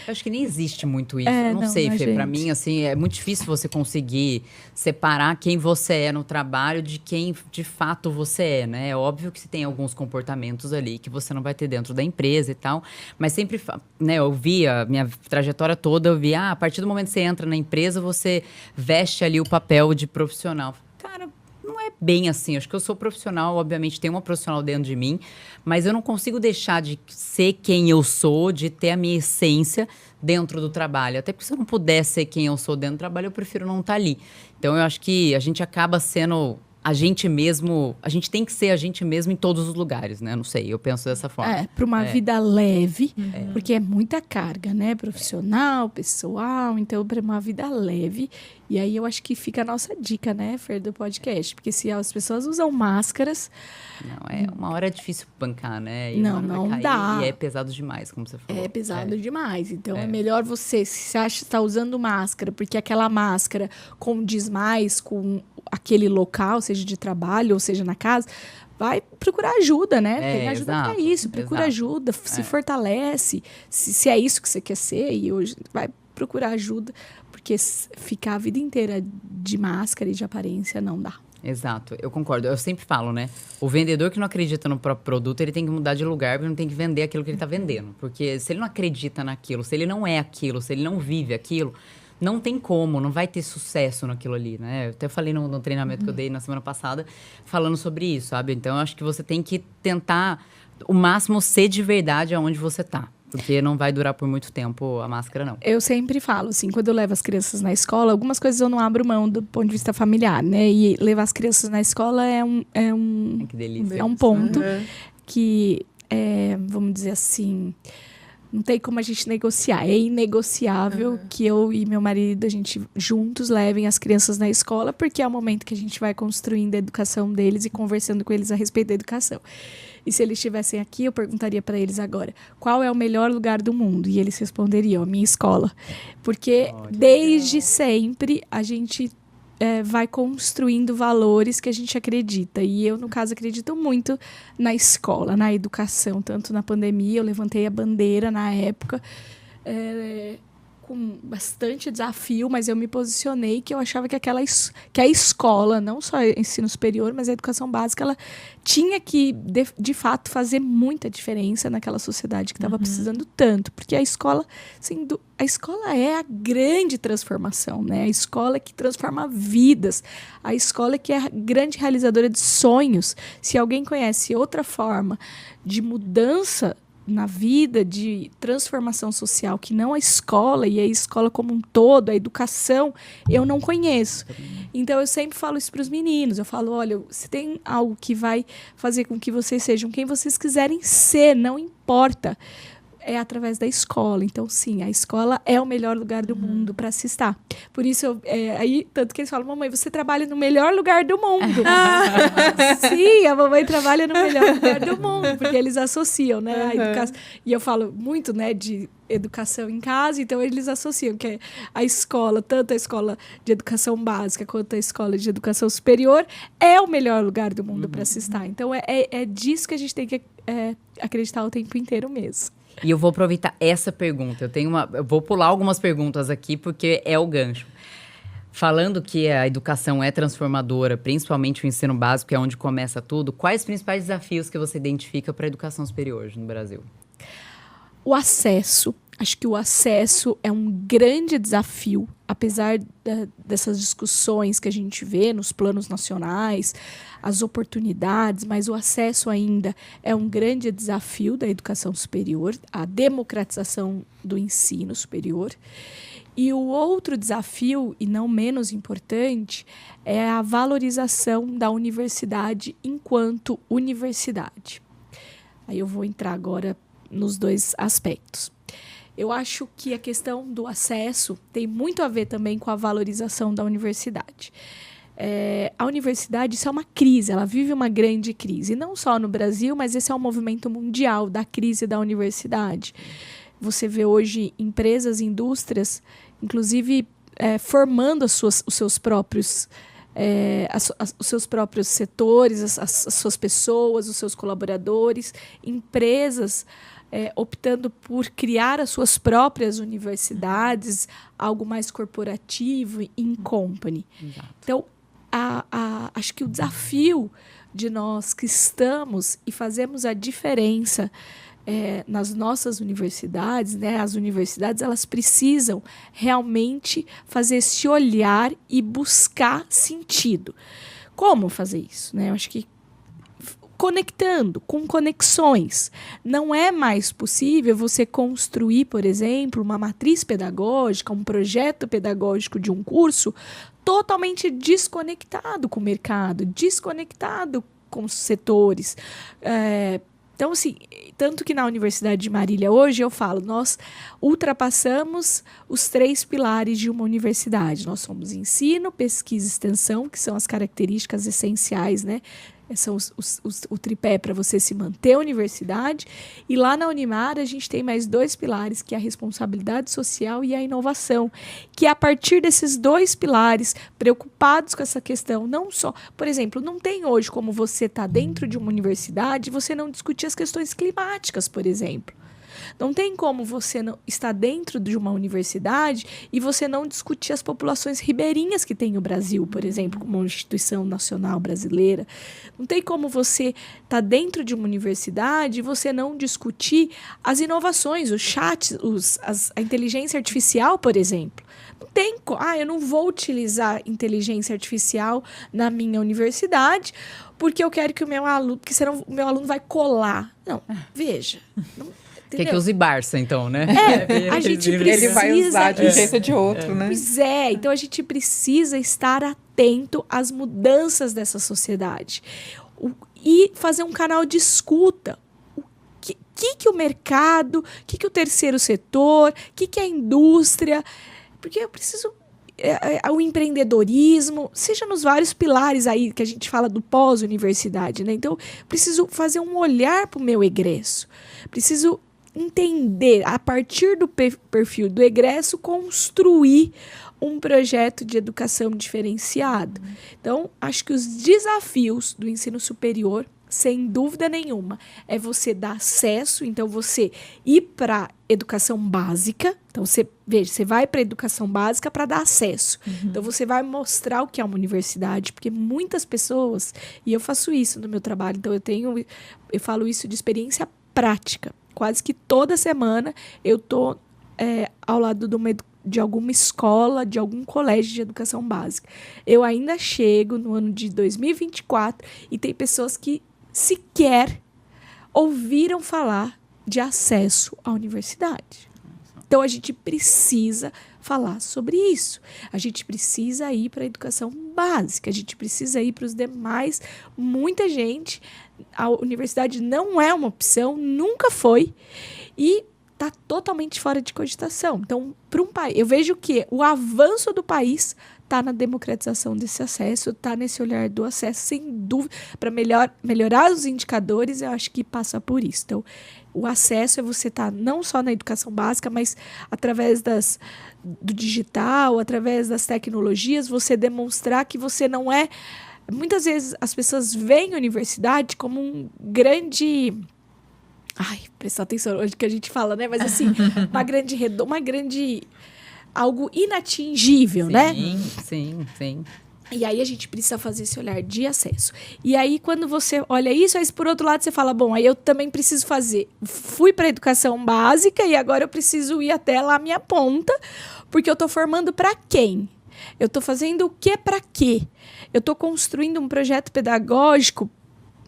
Eu acho que nem existe muito isso. É, Eu não não, sei, na Fê. Pra gente. mim, assim, é muito difícil você conseguir separar quem você é no trabalho de quem de fato você é, né? É óbvio que você tem alguns comportamentos ali que você não vai ter dentro da empresa e tal, mas sempre, né, eu via, minha trajetória toda, eu via, a partir do momento que você entra na empresa, você veste ali o papel de profissional. Cara, não é bem assim. Acho que eu sou profissional, obviamente tem uma profissional dentro de mim, mas eu não consigo deixar de ser quem eu sou, de ter a minha essência dentro do trabalho. Até porque se eu não puder ser quem eu sou dentro do trabalho, eu prefiro não estar ali. Então eu acho que a gente acaba sendo a gente mesmo, a gente tem que ser a gente mesmo em todos os lugares, né? Não sei, eu penso dessa forma. Para uma vida leve, porque é muita carga, né? Profissional, pessoal, então para uma vida leve. E aí eu acho que fica a nossa dica, né, Fer, do podcast. Porque se as pessoas usam máscaras... Não, uma hora é difícil bancar, né? E Não, uma hora não vai cair, dá. e é pesado demais, como você falou. É pesado demais. Então é melhor você, se você acha que está usando máscara, porque aquela máscara condiz mais com aquele local, seja de trabalho ou seja na casa, vai procurar ajuda, né? Tem ajuda para isso, procura ajuda, se fortalece. Se é isso que você quer ser, e hoje vai procurar ajuda, porque ficar a vida inteira de máscara e de aparência não dá. Exato, eu concordo. Eu sempre falo, né? O vendedor que não acredita no próprio produto, ele tem que mudar de lugar, porque não tem que vender aquilo que ele está vendendo. Porque se ele não acredita naquilo, se ele não é aquilo, se ele não vive aquilo, não tem como, não vai ter sucesso naquilo ali, né? Eu até falei no treinamento que eu dei na semana passada, falando sobre isso, sabe? Então, eu acho que você tem que tentar, o máximo, ser de verdade aonde você tá. Porque não vai durar por muito tempo a máscara, não. Eu sempre falo, assim, quando eu levo as crianças na escola, algumas coisas eu não abro mão do ponto de vista familiar, né? E levar as crianças na escola Que delícia. é um ponto que, vamos dizer assim, não tem como a gente negociar. É inegociável que eu e meu marido, a gente juntos levem as crianças na escola, porque é o momento que a gente vai construindo a educação deles e conversando com eles a respeito da educação. E se eles estivessem aqui, eu perguntaria para eles agora, qual é o melhor lugar do mundo? E eles responderiam, a minha escola. Porque desde sempre a gente vai construindo valores que a gente acredita. E eu, no caso, acredito muito na escola, na educação. Tanto na pandemia, eu levantei a bandeira na época, com bastante desafio, mas eu me posicionei que eu achava que a escola, não só ensino superior, mas a educação básica, ela tinha que, de fato, fazer muita diferença naquela sociedade que estava precisando tanto. Porque a escola, a escola é a grande transformação, né? A escola é que transforma vidas. A escola é que é a grande realizadora de sonhos. Se alguém conhece outra forma de mudança na vida, de transformação social, que não a escola, e a escola como um todo, a educação, eu não conheço. Então, eu sempre falo isso para os meninos. Eu falo, olha, se tem algo que vai fazer com que vocês sejam quem vocês quiserem ser, não importa, é através da escola. Então, sim, a escola é o melhor lugar do mundo para se estar. Por isso, aí, tanto que eles falam, mamãe, você trabalha no melhor lugar do mundo. Sim, a mamãe trabalha no melhor lugar do mundo, porque eles associam, né, a educação. E eu falo muito, né, de educação em casa, então eles associam que a escola, tanto a escola de educação básica quanto a escola de educação superior, é o melhor lugar do mundo para se estar. Então, é disso que a gente tem que acreditar o tempo inteiro mesmo. E eu vou aproveitar essa pergunta. Eu vou pular algumas perguntas aqui, porque é o gancho. Falando que a educação é transformadora, principalmente o ensino básico, que é onde começa tudo, quais os principais desafios que você identifica para a educação superior hoje no Brasil? O acesso. Acho que o acesso é um grande desafio, apesar dessas discussões que a gente vê nos planos nacionais, as oportunidades, mas o acesso ainda é um grande desafio da educação superior, a democratização do ensino superior. E o outro desafio, e não menos importante, é a valorização da universidade enquanto universidade. Aí eu vou entrar agora nos dois aspectos. Eu acho que a questão do acesso tem muito a ver também com a valorização da universidade. A universidade, isso é uma crise, ela vive uma grande crise. Não só no Brasil, mas esse é um movimento mundial da crise da universidade. Você vê hoje empresas, indústrias, inclusive formando os seus próprios os seus próprios setores, as suas pessoas, os seus colaboradores, empresas optando por criar as suas próprias universidades, algo mais corporativo, in company. Exato. Então, acho que o desafio de nós que estamos e fazemos a diferença nas nossas universidades, né? As universidades, elas precisam realmente fazer esse olhar e buscar sentido. Como fazer isso, né? Eu acho que conectando, com conexões. Não é mais possível você construir, por exemplo, uma matriz pedagógica, um projeto pedagógico de um curso totalmente desconectado com o mercado, desconectado com os setores. Então, assim, tanto que na Universidade de Marília hoje eu falo, nós ultrapassamos os 3 pilares de uma universidade. Nós somos ensino, pesquisa e extensão, que são as características essenciais, né? São o tripé para você se manter a universidade. E lá na Unimar a gente tem mais 2 pilares, que é a responsabilidade social e a inovação. Que a partir desses 2 pilares, preocupados com essa questão, não só... Por exemplo, não tem hoje como você estar dentro de uma universidade e você não discutir as questões climáticas, por exemplo. Não tem como você não estar dentro de uma universidade e você não discutir as populações ribeirinhas que tem o Brasil, por exemplo, como uma instituição nacional brasileira. Não tem como você estar dentro de uma universidade e você não discutir as inovações, os chats, a inteligência artificial, por exemplo. Não tem como. Eu não vou utilizar inteligência artificial na minha universidade porque eu quero que o meu aluno, porque senão o meu aluno vai colar. Não, veja. Não, quer que use Barça, então, né? A gente precisa... Ele vai usar de um jeito ou de outro, né? Pois então a gente precisa estar atento às mudanças dessa sociedade. E fazer um canal de escuta. O que o mercado, o que o terceiro setor, o que a indústria... Porque eu preciso... o empreendedorismo, seja nos vários pilares aí que a gente fala do pós-universidade, né? Então, preciso fazer um olhar para o meu egresso. Preciso entender, a partir do perfil do egresso, construir um projeto de educação diferenciado. Então, acho que os desafios do ensino superior, sem dúvida nenhuma, é você dar acesso, então você ir para educação básica. Então, você vai para a educação básica para dar acesso. Então, você vai mostrar o que é uma universidade, porque muitas pessoas, e eu faço isso no meu trabalho, então eu falo isso de experiência prática. Quase que toda semana eu estou ao lado de alguma escola, de algum colégio de educação básica. Eu ainda chego no ano de 2024 e tem pessoas que sequer ouviram falar de acesso à universidade. Então, a gente precisa falar sobre isso. A gente precisa ir para a educação básica, a gente precisa ir para os demais. Muita gente, a universidade não é uma opção, nunca foi, e está totalmente fora de cogitação. Então, para um país, eu vejo que o avanço do país está na democratização desse acesso, está nesse olhar do acesso, sem dúvida. Para melhorar os indicadores, eu acho que passa por isso. Então, o acesso é você estar não só na educação básica, mas através do digital, através das tecnologias, você demonstrar que você não é... Muitas vezes as pessoas veem a universidade como um grande... prestar atenção hoje que a gente fala, né? Mas assim, uma grande... algo inatingível, sim, né? Sim. E aí a gente precisa fazer esse olhar de acesso. E aí, quando você olha isso, aí por outro lado você fala, bom, aí eu também preciso fazer. Fui para a educação básica e agora eu preciso ir até lá a minha ponta, porque eu estou formando para quem? Eu estou fazendo o que para quê? Eu estou construindo um projeto pedagógico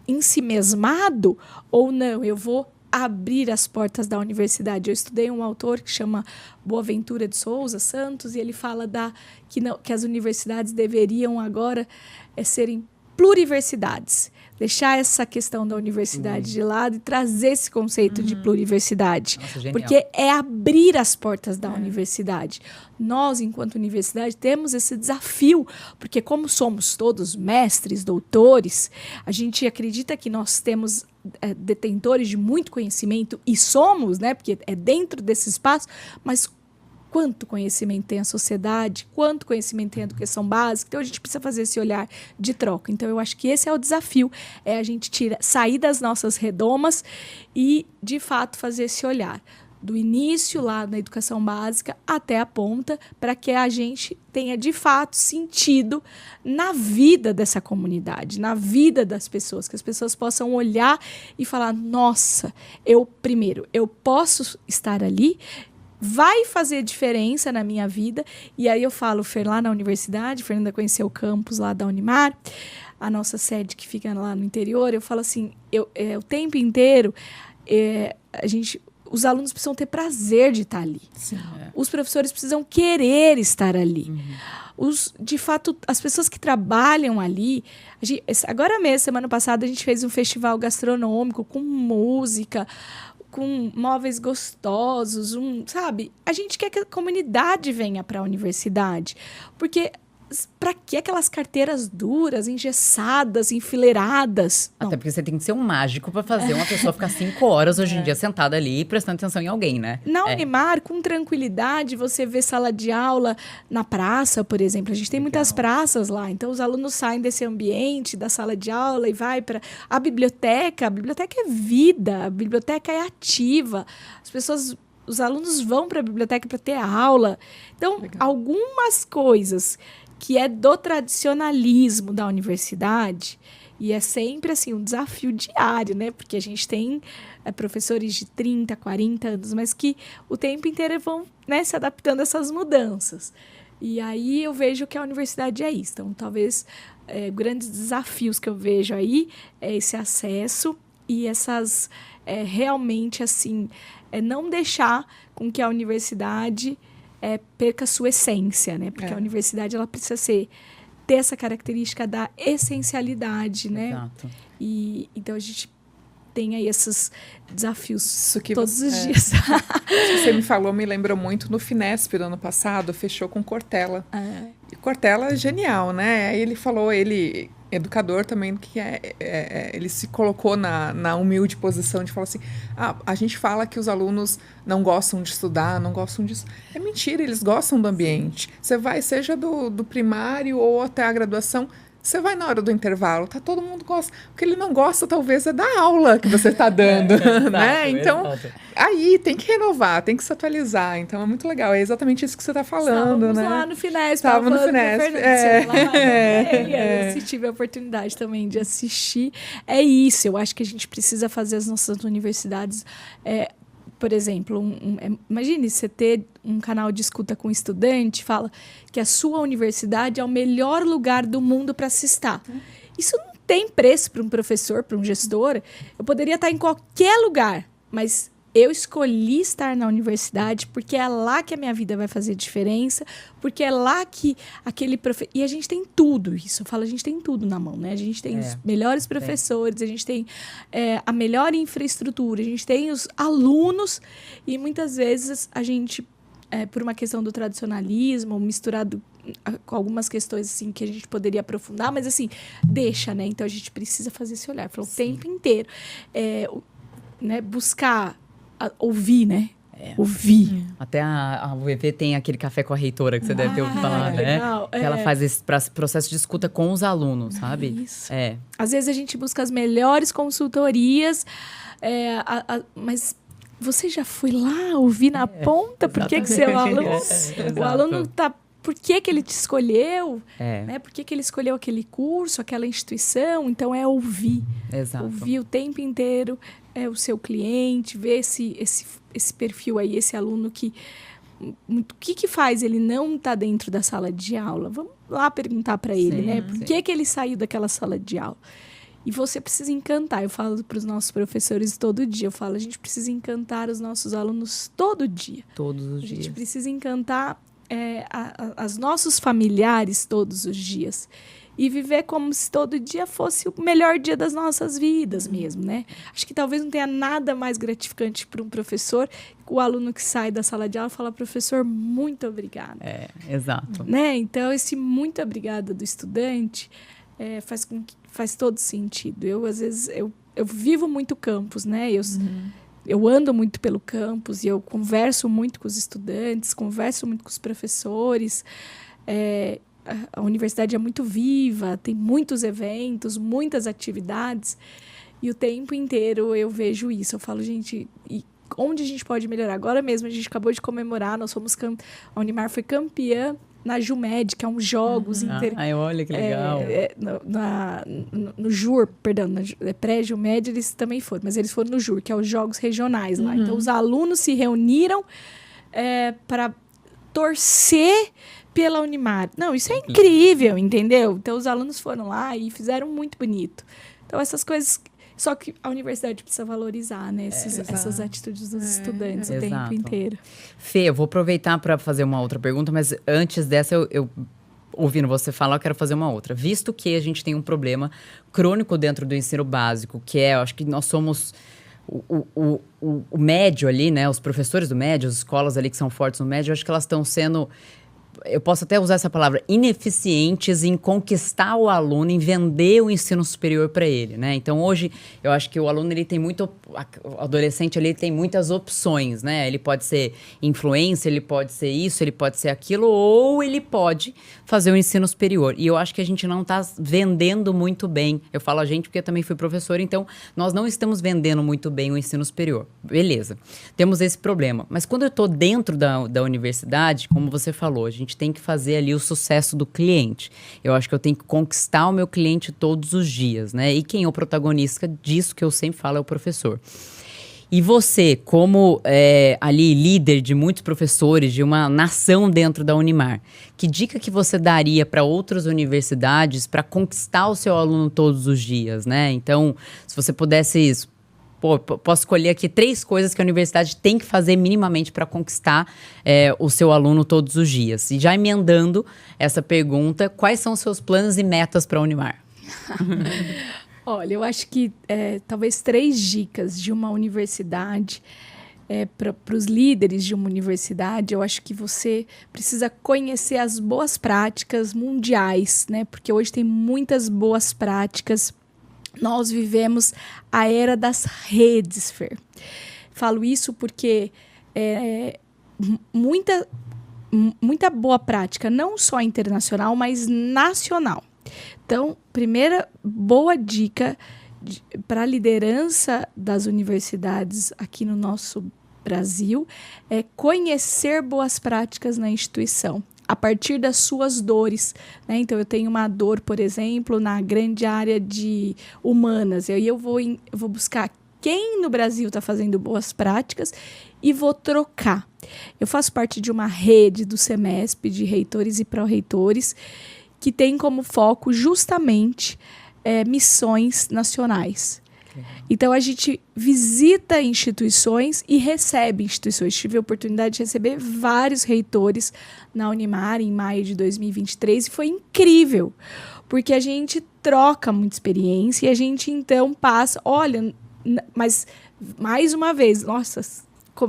em si mesmado ou não? Eu vou abrir as portas da universidade. Eu estudei um autor que chama Boaventura de Souza Santos e ele fala que as universidades deveriam agora serem pluriversidades. Deixar essa questão da universidade de lado e trazer esse conceito de pluriversidade. Nossa, porque é abrir as portas da universidade. Nós, enquanto universidade, temos esse desafio, porque como somos todos mestres, doutores, a gente acredita que nós temos detentores de muito conhecimento, e somos, né, porque é dentro desse espaço, mas quanto conhecimento tem a sociedade, quanto conhecimento tem a educação básica. Então, a gente precisa fazer esse olhar de troca. Então, eu acho que esse é o desafio, é a gente sair das nossas redomas e, de fato, fazer esse olhar. Do início, lá na educação básica, até a ponta, para que a gente tenha, de fato, sentido na vida dessa comunidade, na vida das pessoas, que as pessoas possam olhar e falar, nossa, eu posso estar ali, vai fazer diferença na minha vida. E aí eu falo, Fer, lá na universidade, Fernanda conheceu o campus lá da Unimar, a nossa sede que fica lá no interior, eu falo assim, o tempo inteiro, os alunos precisam ter prazer de estar ali. Sim, Os professores precisam querer estar ali. De fato, as pessoas que trabalham ali... agora mesmo, semana passada, a gente fez um festival gastronômico com música, com móveis gostosos, sabe? A gente quer que a comunidade venha para a universidade. Porque... para que aquelas carteiras duras, engessadas, enfileiradas? Até porque você tem que ser um mágico para fazer uma pessoa ficar 5 horas hoje em dia sentada ali prestando atenção em alguém, né? Na Unimar, com tranquilidade, você vê sala de aula na praça, por exemplo. A gente tem muitas praças lá. Então, os alunos saem desse ambiente, da sala de aula e vai para a biblioteca. A biblioteca é vida, a biblioteca é ativa. Os alunos vão para a biblioteca para ter aula. Então, algumas coisas que é do tradicionalismo da universidade, e é sempre assim um desafio diário, né? Porque a gente tem professores de 30, 40 anos, mas que o tempo inteiro vão, né, se adaptando a essas mudanças. E aí eu vejo que a universidade é isso. Então, talvez grandes desafios que eu vejo aí é esse acesso e essas realmente assim não deixar com que a universidade perca a sua essência, né? Porque a universidade ela precisa ter essa característica da essencialidade, né? Exato. E então a gente tem aí esses desafios Isso que todos os dias. Você me falou, me lembrou muito no Finesp do ano passado, fechou com Cortella. E Cortella é genial, né? Aí ele falou, educador também, que ele se colocou na humilde posição de falar assim, a gente fala que os alunos não gostam de estudar, não gostam disso. É mentira, eles gostam do ambiente. Você vai, seja do primário ou até a graduação, você vai na hora do intervalo, todo mundo gosta. O que ele não gosta, talvez, é da aula que você está dando, né? Então, aí tem que renovar, tem que se atualizar. Então, é muito legal. É exatamente isso que você está falando, Estávamos né? lá no Finesp. Estava no Finesp. Se tiver a oportunidade também de assistir. É isso, eu acho que a gente precisa fazer as nossas universidades... por exemplo, imagine você ter um canal de escuta com um estudante, fala que a sua universidade é o melhor lugar do mundo para se estar. Isso não tem preço para um professor, para um gestor. Eu poderia estar em qualquer lugar, mas eu escolhi estar na universidade porque é lá que a minha vida vai fazer diferença, porque é lá que aquele professor... E a gente tem tudo isso. Eu falo, a gente tem tudo na mão, né? A gente tem os melhores professores, a gente tem a melhor infraestrutura, a gente tem os alunos e muitas vezes a gente, por uma questão do tradicionalismo, misturado com algumas questões assim, que a gente poderia aprofundar, mas assim, deixa, né? Então a gente precisa fazer esse olhar. O tempo inteiro. Né? Buscar... ouvir, né? Ouvir. Até a UEV tem aquele café com a reitora que você deve ter ouvido falar, né? Legal. Que ela faz esse processo de escuta com os alunos, sabe? Isso. Às vezes a gente busca as melhores consultorias, mas você já foi lá ouvir na ponta? Por que seu aluno... O aluno tá... Por que ele te escolheu? Né? Por que ele escolheu aquele curso, aquela instituição? Então, é ouvir. Exato. Ouvir o tempo inteiro o seu cliente, ver esse perfil aí, esse aluno que... O que faz ele não estar dentro da sala de aula? Vamos lá perguntar para ele, né? Por que ele saiu daquela sala de aula? E você precisa encantar. Eu falo para os nossos professores todo dia. Eu falo, a gente precisa encantar os nossos alunos todo dia. Todos os dias. A gente precisa encantar os nossos familiares todos os dias. E viver como se todo dia fosse o melhor dia das nossas vidas mesmo, né? Acho que talvez não tenha nada mais gratificante para um professor que o aluno que sai da sala de aula fala, professor, muito obrigada. Exato. Né? Então, esse muito obrigada do estudante faz todo sentido. Eu, às vezes, eu vivo muito campus, né? eu ando muito pelo campus e eu converso muito com os estudantes, converso muito com os professores. A universidade é muito viva, tem muitos eventos, muitas atividades. E o tempo inteiro eu vejo isso. Eu falo, gente, onde a gente pode melhorar? Agora mesmo, a gente acabou de comemorar, a Unimar foi campeã na JUMED, que é um jogos... Olha que legal. No JUR, perdão, pré-JUMED eles também foram, mas eles foram no JUR, que é os jogos regionais lá. Então, os alunos se reuniram para torcer pela Unimar. Não, isso é incrível, entendeu? Então, os alunos foram lá e fizeram muito bonito. Então, essas coisas... Só que a universidade precisa valorizar, né, essas atitudes dos estudantes o tempo inteiro. Fê, eu vou aproveitar para fazer uma outra pergunta, mas antes dessa, eu ouvindo você falar, eu quero fazer uma outra. Visto que a gente tem um problema crônico dentro do ensino básico, que eu acho que nós somos o médio ali, né, os professores do médio, as escolas ali que são fortes no médio, eu acho que elas estão sendo... Eu posso até usar essa palavra, ineficientes em conquistar o aluno, em vender o ensino superior para ele, né? Então, hoje, eu acho que o aluno, ele tem muito... O adolescente, ele tem muitas opções, né? Ele pode ser influencer, ele pode ser isso, ele pode ser aquilo, ou ele pode fazer o ensino superior. E eu acho que a gente não está vendendo muito bem. Eu falo a gente porque eu também fui professora, então, nós não estamos vendendo muito bem o ensino superior. Beleza, temos esse problema. Mas quando eu estou dentro da universidade, como você falou, a gente tem que fazer ali o sucesso do cliente. Eu acho que eu tenho que conquistar o meu cliente todos os dias, né? E quem é o protagonista disso que eu sempre falo é o professor. E você, como ali líder de muitos professores, de uma nação dentro da Unimar, que dica que você daria para outras universidades para conquistar o seu aluno todos os dias, né? Então, se você pudesse... posso escolher aqui 3 coisas que a universidade tem que fazer minimamente para conquistar o seu aluno todos os dias. E já emendando essa pergunta, quais são os seus planos e metas para a Unimar? Olha, eu acho que talvez 3 dicas de uma universidade, para os líderes de uma universidade, eu acho que você precisa conhecer as boas práticas mundiais, né? Porque hoje tem muitas boas práticas. Nós vivemos a era das redes, Fer. Falo isso porque muita boa prática, não só internacional, mas nacional. Então, primeira boa dica para a liderança das universidades aqui no nosso Brasil é conhecer boas práticas na instituição, a partir das suas dores, né? Então, eu tenho uma dor, por exemplo, na grande área de humanas. E aí eu vou buscar quem no Brasil está fazendo boas práticas e vou trocar. Eu faço parte de uma rede do SEMESP, de reitores e pró-reitores, que tem como foco justamente missões nacionais. Então, a gente visita instituições e recebe instituições. Tive a oportunidade de receber vários reitores na Unimar em maio de 2023 e foi incrível, porque a gente troca muita experiência e a gente, então, passa... Olha, mas, mais uma vez, nossa...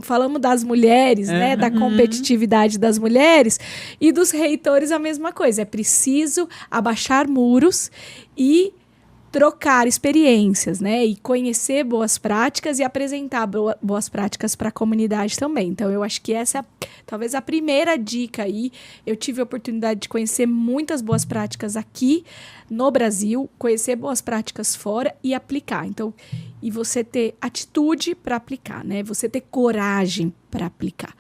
Falamos das mulheres, né? Da competitividade das mulheres e dos reitores a mesma coisa. É preciso abaixar muros e trocar experiências, né? E conhecer boas práticas e apresentar boas práticas para a comunidade também. Então, eu acho que essa é talvez a primeira dica aí. Eu tive a oportunidade de conhecer muitas boas práticas aqui no Brasil, conhecer boas práticas fora e aplicar. Então, e você ter atitude para aplicar, né? Você ter coragem para aplicar.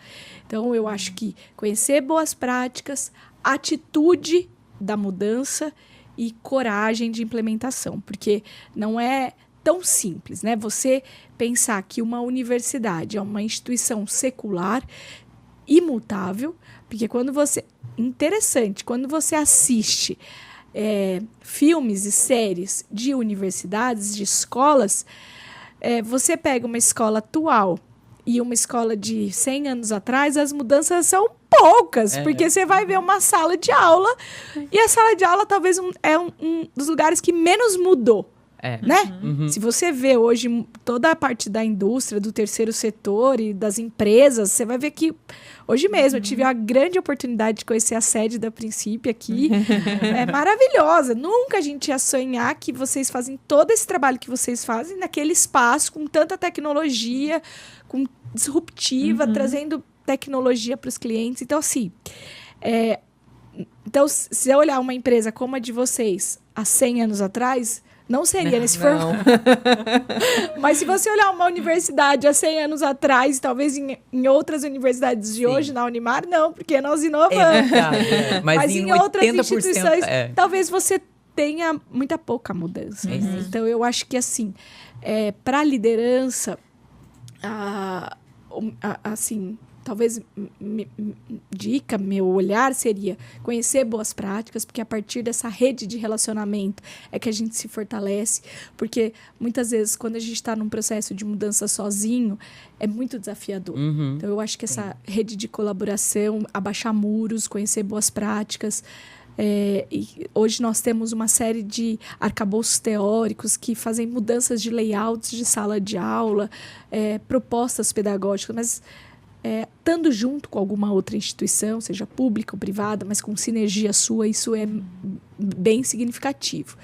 Então, eu acho que conhecer boas práticas, atitude da mudança e coragem de implementação, porque não é tão simples, né? Você pensar que uma universidade é uma instituição secular, imutável, porque quando você... Interessante, quando você assiste filmes e séries de universidades, de escolas, você pega uma escola atual e uma escola de 100 anos atrás, as mudanças são poucas, porque você vai ver uma sala de aula e a sala de aula talvez é um dos lugares que menos mudou, né? Se você vê hoje toda a parte da indústria, do terceiro setor e das empresas, você vai ver que hoje mesmo eu tive a grande oportunidade de conhecer a sede da Princípio aqui. É maravilhosa. Nunca a gente ia sonhar que vocês fazem todo esse trabalho que vocês fazem naquele espaço com tanta tecnologia, com disruptiva, trazendo tecnologia para os clientes. Então, assim, então, se eu olhar uma empresa como a de vocês há 100 anos atrás, não seria nesse formato. Mas se você olhar uma universidade há 100 anos atrás, talvez em outras universidades de hoje, na Unimar, não, porque nós inovamos. Mas em outras instituições, talvez você tenha muita pouca mudança. Né? Então, eu acho que, assim, para a liderança, assim, talvez meu olhar seria conhecer boas práticas, porque a partir dessa rede de relacionamento é que a gente se fortalece, porque muitas vezes quando a gente está num processo de mudança sozinho, é muito desafiador. Então eu acho que essa rede de colaboração, abaixar muros, conhecer boas práticas, e hoje nós temos uma série de arcabouços teóricos que fazem mudanças de layouts de sala de aula, propostas pedagógicas, mas estando junto com alguma outra instituição, seja pública ou privada, mas com sinergia sua, isso é bem significativo.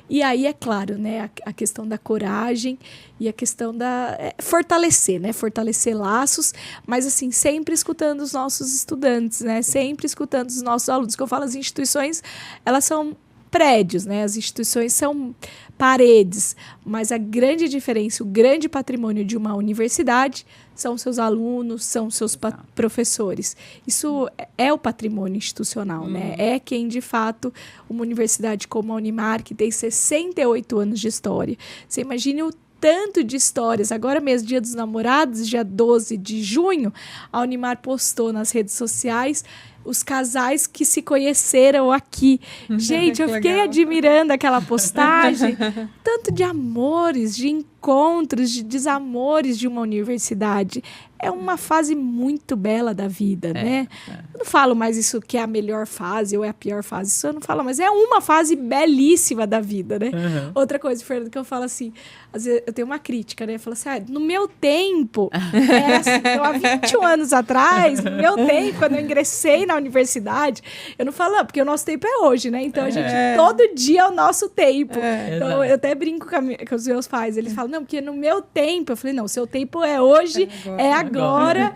E aí, é claro, né, a questão da coragem e a questão da fortalecer, né, fortalecer laços, mas assim, sempre escutando os nossos estudantes, né, sempre escutando os nossos alunos. Que eu falo, as instituições, elas são prédios, né? As instituições são paredes, mas a grande diferença, o grande patrimônio de uma universidade são seus alunos, são seus professores. Isso é o patrimônio institucional, né? É quem, de fato, uma universidade como a Unimar, que tem 68 anos de história. Você imagine o tanto de histórias. Agora mesmo, Dia dos Namorados, dia 12 de junho, a Unimar postou nas redes sociais os casais que se conheceram aqui. Gente, eu fiquei admirando aquela postagem. Tanto de amores, de encontros, de desamores de uma universidade. É uma fase muito bela da vida, né? Eu não falo mais isso que é a melhor fase ou é a pior fase. Isso eu não falo, mas é uma fase belíssima da vida, né? Outra coisa, Fernando, que eu falo assim, às vezes eu tenho uma crítica, né? Eu falo assim, no meu tempo, era assim, então, há 21 anos atrás, no meu tempo, quando eu ingressei na universidade, eu não falo, porque o nosso tempo é hoje, né? Então, a gente, todo dia é o nosso tempo. Então, eu até brinco com os meus pais, eles falam, não, porque no meu tempo, eu falei, não, seu tempo é hoje, é agora,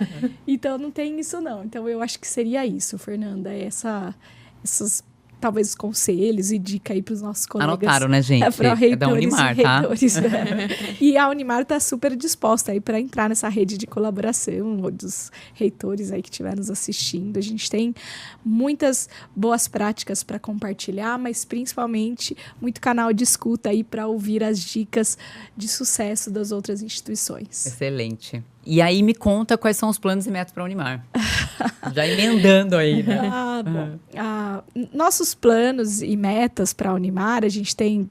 então não tem isso não. Então eu acho que seria isso, Fernanda, essas talvez os conselhos e dica aí para os nossos colegas. Anotaram, né, gente? É da Unimar, tá? E a Unimar está super disposta aí para entrar nessa rede de colaboração dos reitores aí que estiver nos assistindo. A gente tem muitas boas práticas para compartilhar, mas principalmente muito canal de escuta aí para ouvir as dicas de sucesso das outras instituições. Excelente. E aí me conta quais são os planos e metas para a Unimar. Já emendando aí, né? Bom. Nossos planos e metas para a Unimar, a gente tem,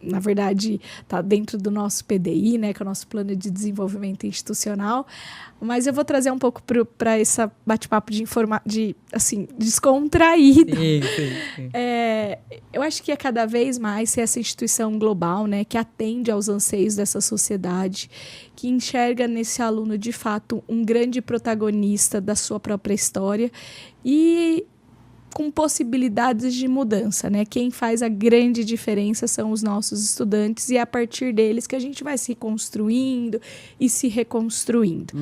na verdade, está dentro do nosso PDI, né, que é o nosso Plano de Desenvolvimento Institucional, mas eu vou trazer um pouco para esse bate-papo assim, descontraído. Sim. Eu acho que é cada vez mais ser essa instituição global, né, que atende aos anseios dessa sociedade, que enxerga nesse aluno, de fato, um grande protagonista da sua própria história e com possibilidades de mudança, né? Quem faz a grande diferença são os nossos estudantes e é a partir deles que a gente vai se construindo e se reconstruindo.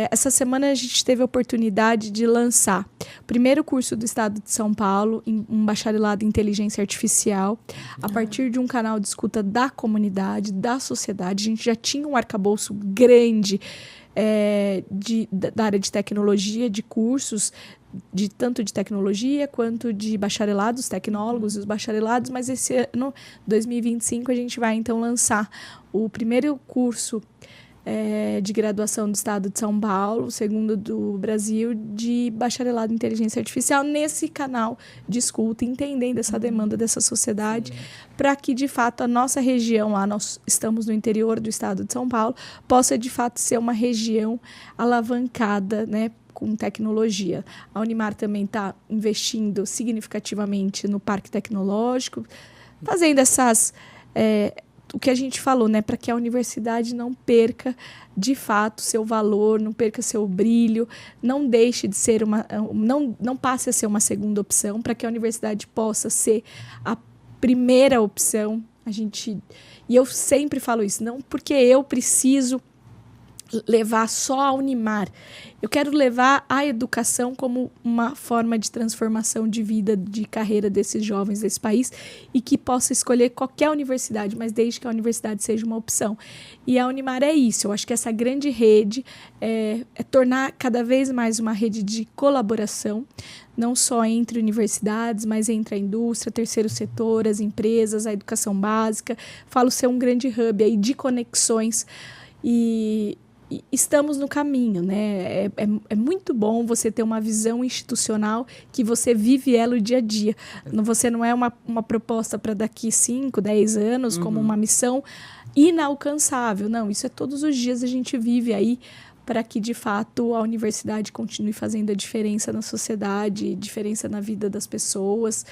Essa semana a gente teve a oportunidade de lançar o primeiro curso do Estado de São Paulo, um bacharelado em Inteligência Artificial, a partir de um canal de escuta da comunidade, da sociedade. A gente já tinha um arcabouço grande da área de tecnologia, de cursos, tanto de tecnologia quanto de bacharelados, tecnólogos e os bacharelados, mas esse ano, 2025, a gente vai então lançar o primeiro curso de graduação do Estado de São Paulo, o segundo do Brasil, de bacharelado em Inteligência Artificial, nesse canal de escuta, entendendo essa demanda dessa sociedade, para que, de fato, a nossa região, lá nós estamos no interior do Estado de São Paulo, possa, de fato, ser uma região alavancada, né, com tecnologia. A Unimar também está investindo significativamente no Parque Tecnológico, fazendo essas o que a gente falou, né, para que a universidade não perca de fato seu valor, não perca seu brilho, não deixe de ser não passe a ser uma segunda opção, para que a universidade possa ser a primeira opção. E eu sempre falo isso, não porque eu preciso levar só a Unimar. Eu quero levar a educação como uma forma de transformação de vida, de carreira desses jovens desse país, e que possa escolher qualquer universidade, mas desde que a universidade seja uma opção. E a Unimar é isso. Eu acho que essa grande rede é tornar cada vez mais uma rede de colaboração, não só entre universidades, mas entre a indústria, terceiro setor, as empresas, a educação básica. Falo ser um grande hub aí de conexões, e estamos no caminho, né? É muito bom você ter uma visão institucional que você vive ela o dia a dia. Você não é uma proposta para daqui 5, 10 anos, como uma missão inalcançável. Não, isso é todos os dias a gente vive aí, para que, de fato, a universidade continue fazendo a diferença na sociedade, diferença na vida das pessoas,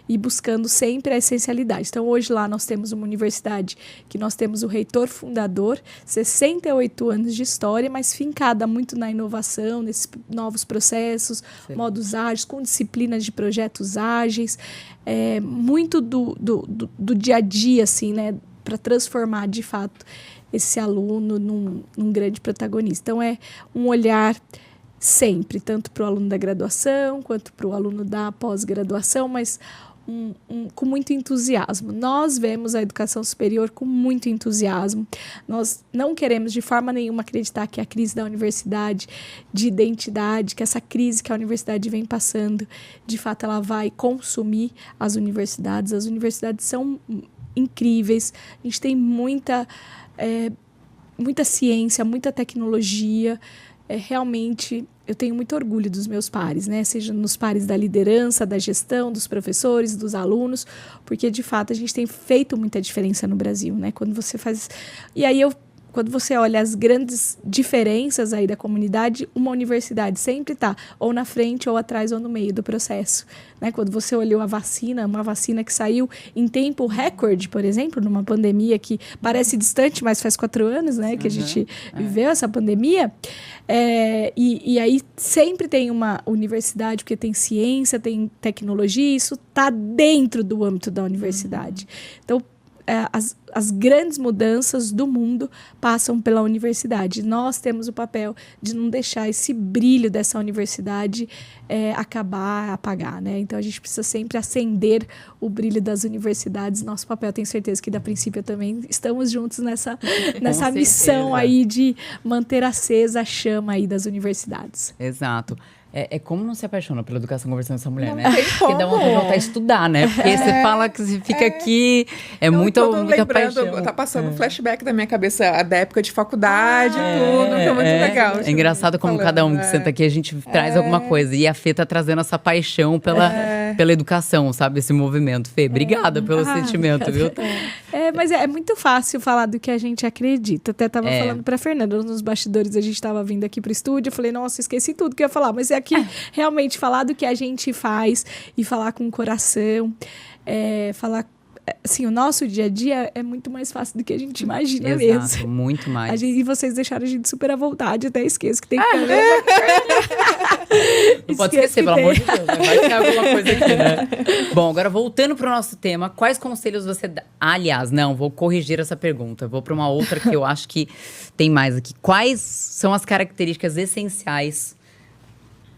e buscando sempre a essencialidade. Então, hoje lá nós temos uma universidade que nós temos o reitor fundador, 68 anos de história, mas fincada muito na inovação, nesses novos processos, modos ágeis, com disciplinas de projetos ágeis, muito do dia a dia, assim, né, para transformar, de fato, esse aluno num grande protagonista. Então, é um olhar sempre, tanto para o aluno da graduação, quanto para o aluno da pós-graduação, mas com muito entusiasmo. Nós vemos a educação superior com muito entusiasmo. Nós não queremos, de forma nenhuma, acreditar que a crise da universidade, de identidade, que essa crise que a universidade vem passando, de fato, ela vai consumir as universidades. As universidades são incríveis. A gente tem muita ciência, muita tecnologia. Realmente, eu tenho muito orgulho dos meus pares, né? Seja nos pares da liderança, da gestão, dos professores, dos alunos, porque, de fato, a gente tem feito muita diferença no Brasil, né? Quando você faz... E aí, quando você olha as grandes diferenças aí da comunidade, uma universidade sempre está ou na frente, ou atrás, ou no meio do processo, né? Quando você olhou uma vacina que saiu em tempo recorde, por exemplo, numa pandemia que parece distante, mas faz 4 anos, né, que a gente viveu essa pandemia, e aí sempre tem uma universidade, porque tem ciência, tem tecnologia, isso está dentro do âmbito da universidade. Então, as grandes mudanças do mundo passam pela universidade. Nós temos o papel de não deixar esse brilho dessa universidade apagar, né? Então, a gente precisa sempre acender o brilho das universidades. Nosso papel, tenho certeza que da princípio também estamos juntos nessa missão aí de manter acesa a chama aí das universidades. Exato. É como não se apaixona pela educação conversando com essa mulher, não, né? Porque dá vontade de voltar a estudar, né? Porque você fala que você fica aqui, muita paixão. Tá passando um flashback da minha cabeça, da época de faculdade, tudo, que é muito legal. É engraçado como cada um que senta aqui, a gente traz alguma coisa. E a Fê tá trazendo essa paixão pela educação, sabe? Esse movimento. Fê, obrigada pelo sentimento, viu? Mas é muito fácil falar do que a gente acredita. Até tava falando pra Fernanda, nos bastidores a gente tava vindo aqui pro estúdio, eu falei, nossa, esqueci tudo que eu ia falar, mas aqui realmente falar do que a gente faz e falar com o coração, falar assim, o nosso dia a dia é muito mais fácil do que a gente imagina. Exato, mesmo. Muito mais. E vocês deixaram a gente super à vontade, até esqueço que tem câmera. Não pode esquecer, pelo amor de Deus. Vai ter alguma coisa aqui, né? Bom, agora voltando pro nosso tema, quais conselhos você dá? Aliás, não, vou corrigir essa pergunta. Vou para uma outra que eu acho que tem mais aqui. Quais são as características essenciais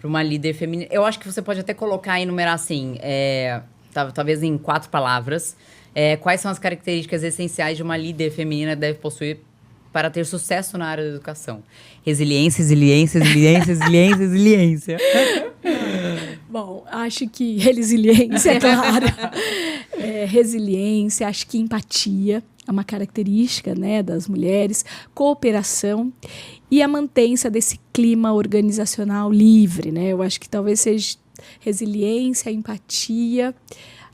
para uma líder feminina? Eu acho que você pode até colocar e enumerar assim, talvez em 4 palavras. Quais são as características essenciais de uma líder feminina deve possuir para ter sucesso na área da educação? Resiliência, resiliência, resiliência, resiliência, resiliência. Bom, acho que resiliência, é claro. Resiliência, acho que empatia é uma característica, né, das mulheres. Cooperação e a mantença desse clima organizacional livre, né? Eu acho que talvez seja resiliência, empatia,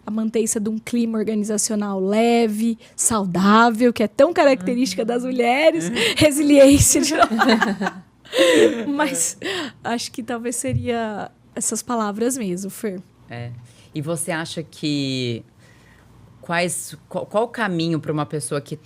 a mantença de um clima organizacional leve, saudável, que é tão característica das mulheres, resiliência. Mas acho que talvez seria essas palavras mesmo, Fer. E você acha que qual o caminho para uma pessoa que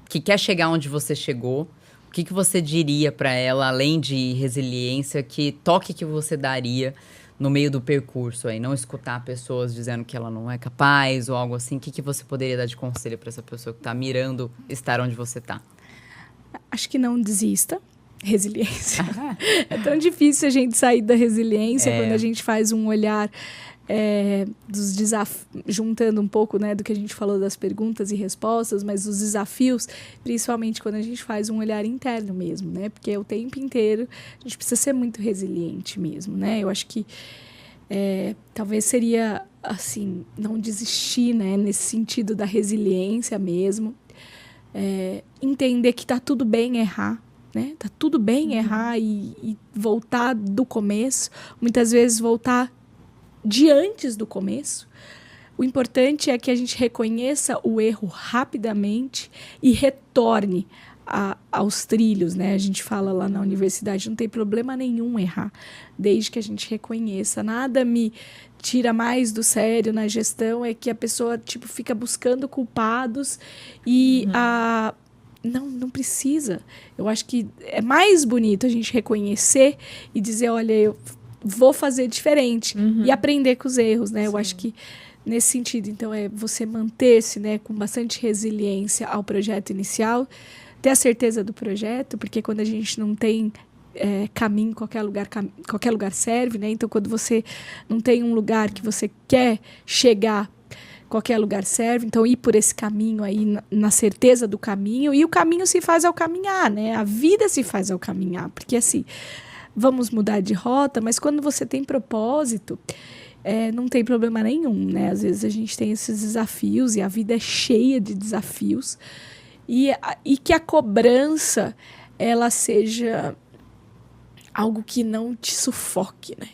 que quer chegar onde você chegou? O que você diria para ela, além de resiliência, que toque que você daria no meio do percurso aí? Não escutar pessoas dizendo que ela não é capaz ou algo assim. O que você poderia dar de conselho para essa pessoa que está mirando estar onde você está? Acho que não desista. Resiliência. É tão difícil a gente sair da resiliência quando a gente faz um olhar dos desafios, juntando um pouco, né, do que a gente falou das perguntas e respostas, mas os desafios, principalmente quando a gente faz um olhar interno mesmo, né? Porque o tempo inteiro a gente precisa ser muito resiliente mesmo, né? Eu acho que talvez seria, assim, não desistir, né, nesse sentido da resiliência mesmo. Entender que tá tudo bem errar, né? Tá tudo bem errar e voltar do começo. Muitas vezes voltar de antes do começo. O importante é que a gente reconheça o erro rapidamente e retorne aos trilhos, né? A gente fala lá na universidade, não tem problema nenhum errar, desde que a gente reconheça. Nada me tira mais do sério na gestão é que a pessoa fica buscando culpados e não precisa. Eu acho que é mais bonito a gente reconhecer e dizer, olha, eu vou fazer diferente e aprender com os erros, né? Sim. Eu acho que nesse sentido, então, você manter-se, né, com bastante resiliência ao projeto inicial, ter a certeza do projeto, porque quando a gente não tem caminho, qualquer lugar serve, né? Então, quando você não tem um lugar que você quer chegar, qualquer lugar serve. Então, ir por esse caminho aí, na certeza do caminho. E o caminho se faz ao caminhar, né? A vida se faz ao caminhar. Porque, assim, vamos mudar de rota, mas quando você tem propósito, não tem problema nenhum, né? Às vezes a gente tem esses desafios e a vida é cheia de desafios. E que a cobrança, ela seja algo que não te sufoque, né?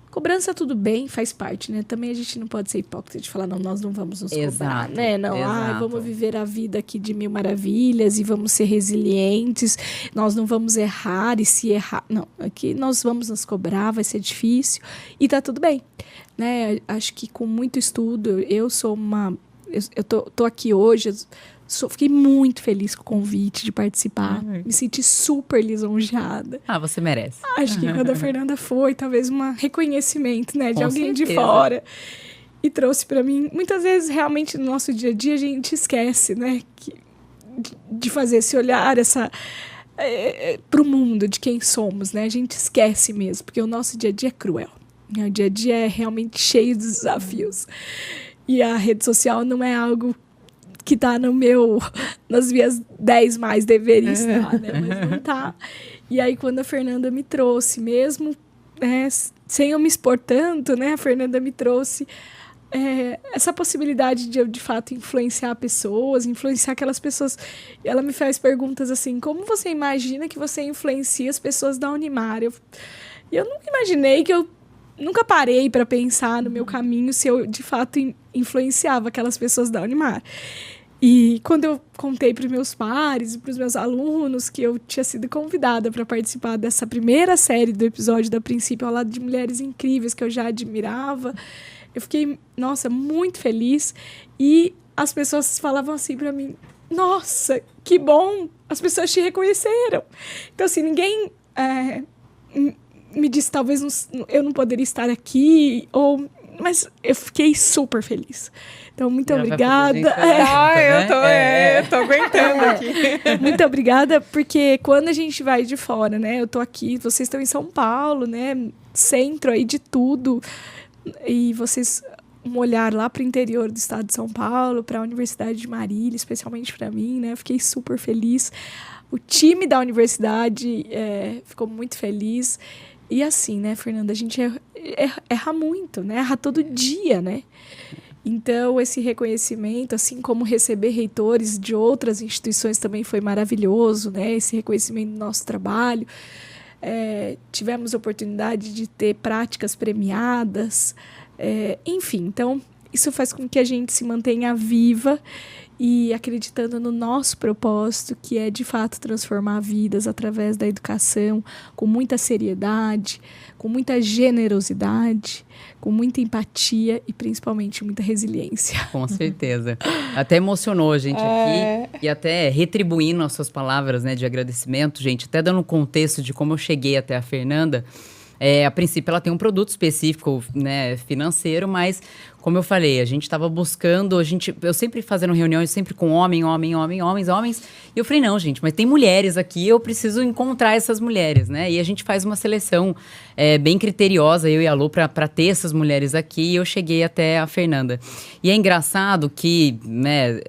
Cobrança tudo bem, faz parte, né? Também a gente não pode ser hipócrita de falar, não, nós não vamos nos cobrar, né? Não, vamos viver a vida aqui de mil maravilhas e vamos ser resilientes, nós não vamos errar e se errar... Não, aqui nós vamos nos cobrar, vai ser difícil e tá tudo bem, né? Acho que com muito estudo, eu sou uma... Eu tô aqui hoje... Fiquei muito feliz com o convite de participar. Me senti super lisonjeada. Você merece. Acho que quando a Fernanda foi, talvez um reconhecimento, né, de alguém certeza. De fora. E trouxe para mim. Muitas vezes, realmente, no nosso dia a dia, a gente esquece, né, de fazer esse olhar, para o mundo, de quem somos, né? A gente esquece mesmo, porque o nosso dia a dia é cruel. O dia a dia é realmente cheio de desafios. E a rede social não é algo que tá nas minhas 10 mais deveria estar, né? Mas não tá. E aí, quando a Fernanda me trouxe mesmo, sem eu me expor tanto, né? A Fernanda me trouxe essa possibilidade de eu, de fato, influenciar pessoas, influenciar aquelas pessoas. Ela me faz perguntas assim, como você imagina que você influencia as pessoas da Unimar? Eu nunca imaginei nunca parei para pensar no meu caminho se eu, de fato, influenciava aquelas pessoas da Unimar. E quando eu contei para os meus pares e para os meus alunos que eu tinha sido convidada para participar dessa primeira série do episódio da Princípio ao lado de mulheres incríveis que eu já admirava, eu fiquei, nossa, muito feliz. E as pessoas falavam assim para mim, nossa, que bom, as pessoas te reconheceram. Então, assim, ninguém me disse, talvez eu não poderia estar aqui, mas eu fiquei super feliz. Então, muito obrigada. Eu tô aguentando aqui. Muito obrigada, porque quando a gente vai de fora, né? Eu tô aqui, vocês estão em São Paulo, né? Centro aí de tudo. E vocês, um olhar lá para o interior do estado de São Paulo, para a Universidade de Marília, especialmente para mim, né? Eu fiquei super feliz. O time da universidade ficou muito feliz. E assim, né, Fernanda, a gente erra muito, né? Erra todo dia, né? Então, esse reconhecimento, assim como receber reitores de outras instituições também foi maravilhoso, né? Esse reconhecimento do nosso trabalho. Tivemos a oportunidade de ter práticas premiadas. Enfim, então, isso faz com que a gente se mantenha viva e acreditando no nosso propósito, que é, de fato, transformar vidas através da educação, com muita seriedade, com muita generosidade, com muita empatia e, principalmente, muita resiliência. Com certeza. Até emocionou a gente aqui e até retribuindo as suas palavras, né, de agradecimento, gente, até dando um contexto de como eu cheguei até a Fernanda. A princípio, ela tem um produto específico, né, financeiro, mas, como eu falei, a gente estava buscando, eu sempre fazendo reuniões, sempre com homens, e eu falei, não, gente, mas tem mulheres aqui, eu preciso encontrar essas mulheres, né? E a gente faz uma seleção bem criteriosa, eu e a Lu, para ter essas mulheres aqui, e eu cheguei até a Fernanda. E é engraçado que, né,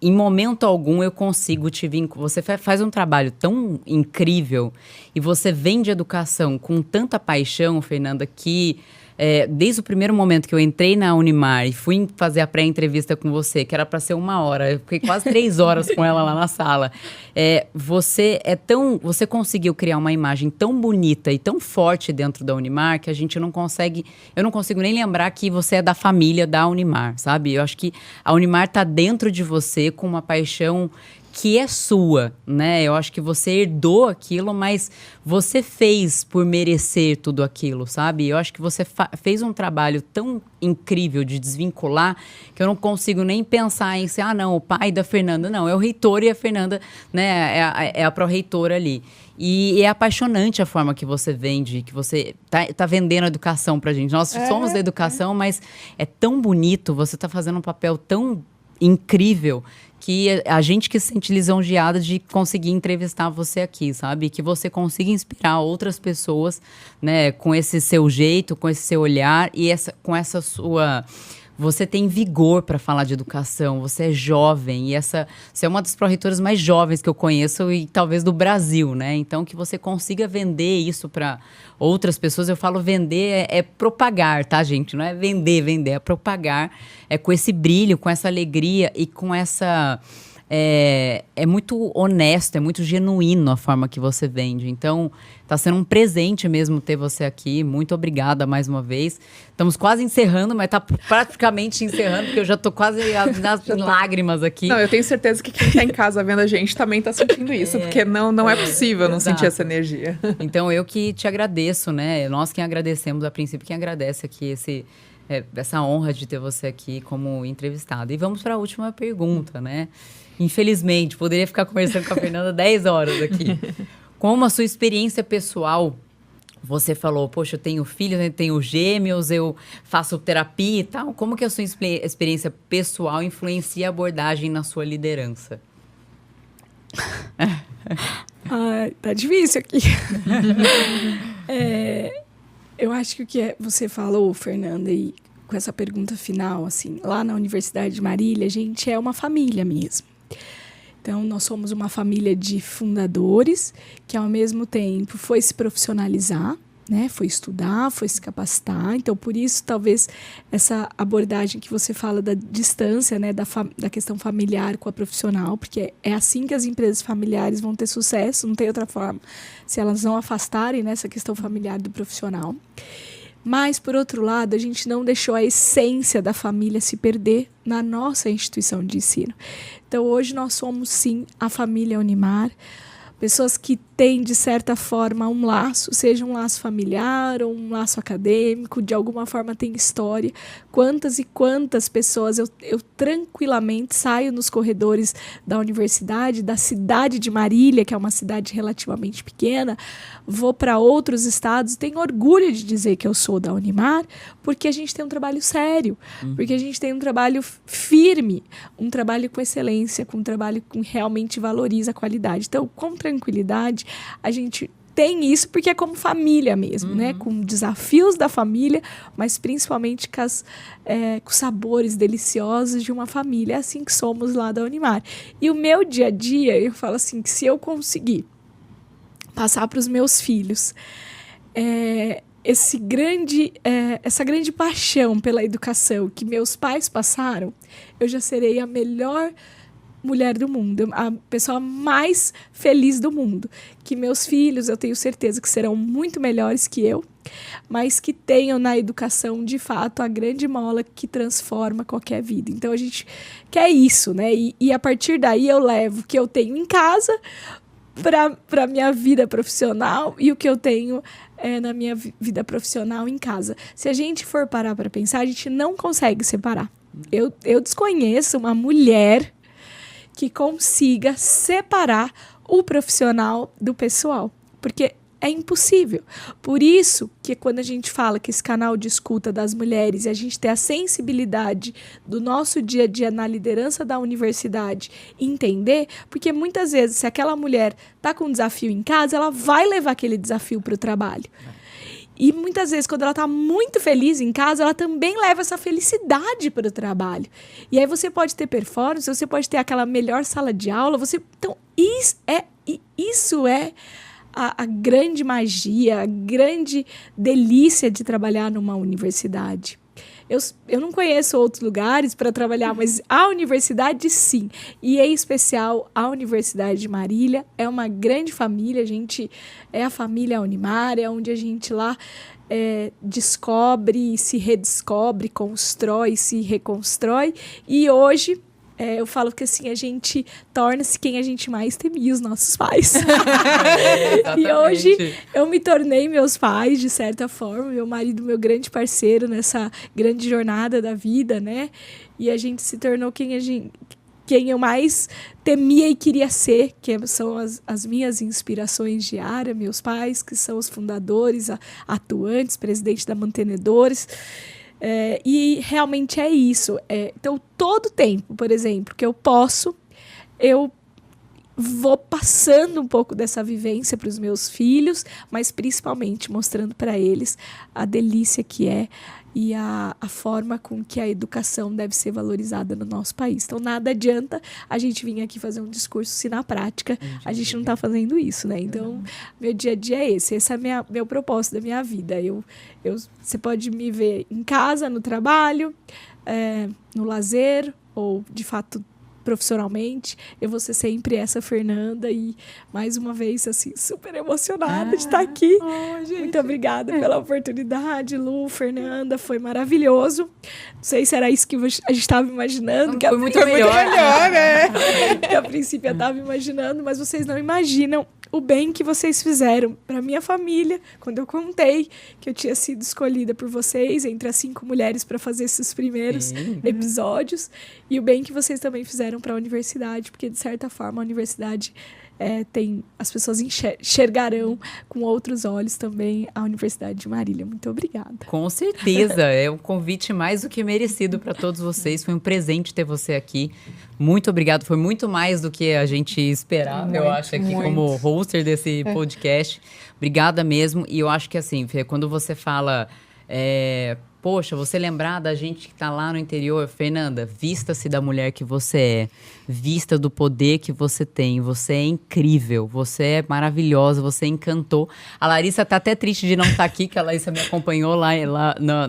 em momento algum eu consigo te vincular. Você faz um trabalho tão incrível e você vende educação com tanta paixão, Fernanda, que desde o primeiro momento que eu entrei na Unimar e fui fazer a pré-entrevista com você, que era para ser 1 hora, eu fiquei quase 3 horas com ela lá na sala. Você conseguiu criar uma imagem tão bonita e tão forte dentro da Unimar que eu não consigo nem lembrar que você é da família da Unimar, sabe? Eu acho que a Unimar tá dentro de você com uma paixão que é sua, né? Eu acho que você herdou aquilo, mas você fez por merecer tudo aquilo, sabe? Eu acho que você fez um trabalho tão incrível de desvincular que eu não consigo nem pensar em ser, não, o pai da Fernanda, não, é o reitor e a Fernanda, né, é a pró-reitora ali. E é apaixonante a forma que você vende, que você tá vendendo a educação pra gente. Nós somos da educação, mas é tão bonito, você tá fazendo um papel tão incrível que a gente que se sente lisonjeada de conseguir entrevistar você aqui, sabe? Que você consiga inspirar outras pessoas, né? Com esse seu jeito, com esse seu olhar e com essa sua... Você tem vigor para falar de educação, você é jovem e você é uma das pró-reitoras mais jovens que eu conheço e talvez do Brasil, né? Então, que você consiga vender isso para outras pessoas. Eu falo vender é propagar, tá, gente? Não é vender, é propagar. É com esse brilho, com essa alegria e com essa... É muito honesto, é muito genuíno a forma que você vende. Então, tá sendo um presente mesmo ter você aqui. Muito obrigada mais uma vez. Estamos quase encerrando, mas tá praticamente encerrando, porque eu já tô quase nas lágrimas aqui. Não, eu tenho certeza que quem tá em casa vendo a gente também tá sentindo isso, porque não é possível não sentir essa energia. Então, eu que te agradeço, né? Nós quem agradecemos, a princípio, quem agradece aqui essa honra de ter você aqui como entrevistada. E vamos para a última pergunta, né? Infelizmente, poderia ficar conversando com a Fernanda 10 horas aqui. Como a sua experiência pessoal, você falou, poxa, eu tenho filhos, eu tenho gêmeos, eu faço terapia e tal. Como que a sua experiência pessoal influencia a abordagem na sua liderança? Tá difícil aqui. Eu acho que o que você falou, Fernanda, e com essa pergunta final, assim, lá na Universidade de Marília, a gente é uma família mesmo. Então, nós somos uma família de fundadores que, ao mesmo tempo, foi se profissionalizar, né? Foi estudar, foi se capacitar. Então, por isso, talvez, essa abordagem que você fala da distância, né? Da questão familiar com a profissional, porque é assim que as empresas familiares vão ter sucesso, não tem outra forma, se elas não afastarem nessa questão familiar do profissional. Mas, por outro lado, a gente não deixou a essência da família se perder na nossa instituição de ensino. Então, hoje nós somos, sim, a família Unimar, pessoas que têm, de certa forma, um laço, seja um laço familiar ou um laço acadêmico, de alguma forma tem história. Quantas e quantas pessoas eu tranquilamente saio nos corredores da universidade, da cidade de Marília, que é uma cidade relativamente pequena, vou para outros estados, tenho orgulho de dizer que eu sou da Unimar, porque a gente tem um trabalho sério, porque a gente tem um trabalho firme, um trabalho com excelência, um trabalho que realmente valoriza a qualidade. Então, com tranquilidade, a gente tem isso porque é como família mesmo, né? Com desafios da família, mas principalmente com os sabores deliciosos de uma família. É assim que somos lá da Unimar. E o meu dia a dia, eu falo assim, que se eu conseguir passar para os meus filhos essa grande paixão pela educação que meus pais passaram, eu já serei a melhor mulher do mundo, a pessoa mais feliz do mundo. Que meus filhos, eu tenho certeza que serão muito melhores que eu, mas que tenham na educação, de fato, a grande mola que transforma qualquer vida. Então, a gente quer isso, né? E a partir daí eu levo o que eu tenho em casa para a minha vida profissional e o que eu tenho na minha vida profissional em casa. Se a gente for parar para pensar, a gente não consegue separar. Eu desconheço uma mulher que consiga separar o profissional do pessoal, porque é impossível. Por isso que quando a gente fala que esse canal de escuta das mulheres e a gente tem a sensibilidade do nosso dia a dia na liderança da universidade, entender, porque muitas vezes se aquela mulher está com um desafio em casa, ela vai levar aquele desafio para o trabalho. E muitas vezes, quando ela está muito feliz em casa, ela também leva essa felicidade para o trabalho. E aí você pode ter performance, você pode ter aquela melhor sala de aula. Então, isso é a grande magia, a grande delícia de trabalhar numa universidade. Eu não conheço outros lugares para trabalhar, mas a universidade, sim. E, em especial, a Universidade de Marília é uma grande família. A gente é a família Unimar, é onde a gente lá descobre, se redescobre, constrói, se reconstrói. E hoje... eu falo que assim, a gente torna-se quem a gente mais temia, os nossos pais. E hoje eu me tornei meus pais, de certa forma, meu marido, meu grande parceiro nessa grande jornada da vida, né? E a gente se tornou quem eu mais temia e queria ser, que são as minhas inspirações diárias, meus pais, que são os fundadores, atuantes, presidente da Mantenedores. E realmente é isso. Então, todo tempo, por exemplo, que eu posso, eu vou passando um pouco dessa vivência para os meus filhos, mas principalmente mostrando para eles a delícia que é e a forma com que a educação deve ser valorizada no nosso país. Então, nada adianta a gente vir aqui fazer um discurso se na prática a gente não está fazendo isso, né? Então, meu dia a dia é esse. Esse é meu propósito da minha vida. Você pode me ver em casa, no trabalho, no lazer ou, de fato, profissionalmente, eu vou ser sempre essa Fernanda e, mais uma vez, assim, super emocionada de estar aqui. Muito obrigada pela oportunidade, Lu, Fernanda, foi maravilhoso. Não sei se era isso que a gente estava imaginando. Foi muito melhor, né? Que a princípio eu estava imaginando, mas vocês não imaginam o bem que vocês fizeram para minha família, quando eu contei que eu tinha sido escolhida por vocês, entre as 5 mulheres, para fazer esses primeiros episódios, e o bem que vocês também fizeram para a universidade, porque, de certa forma, a universidade as pessoas enxergarão com outros olhos também a Universidade de Marília. Muito obrigada. Com certeza, é um convite mais do que merecido para todos vocês. Foi um presente ter você aqui. Muito obrigado, foi muito mais do que a gente esperava, eu acho, aqui como hoster desse podcast. Obrigada mesmo, e eu acho que assim, Fê, quando você fala... poxa, você lembrar da gente que tá lá no interior, Fernanda, vista-se da mulher que você é, vista do poder que você tem, você é incrível, você é maravilhosa, você encantou. A Larissa tá até triste de não estar aqui, que a Larissa me acompanhou lá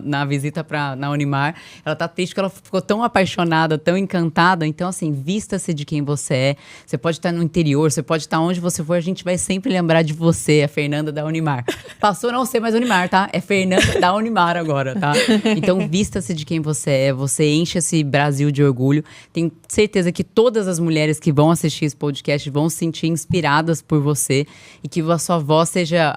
na visita na Unimar. Ela tá triste porque ela ficou tão apaixonada, tão encantada. Então, assim, vista-se de quem você é. Você pode estar no interior, você pode estar onde você for, a gente vai sempre lembrar de você, a Fernanda da Unimar. Passou a não ser mais Unimar, tá? É Fernanda da Unimar agora, tá? Então, vista-se de quem você é, você enche esse Brasil de orgulho. Tenho certeza que todas as mulheres que vão assistir esse podcast vão se sentir inspiradas por você e que a sua voz seja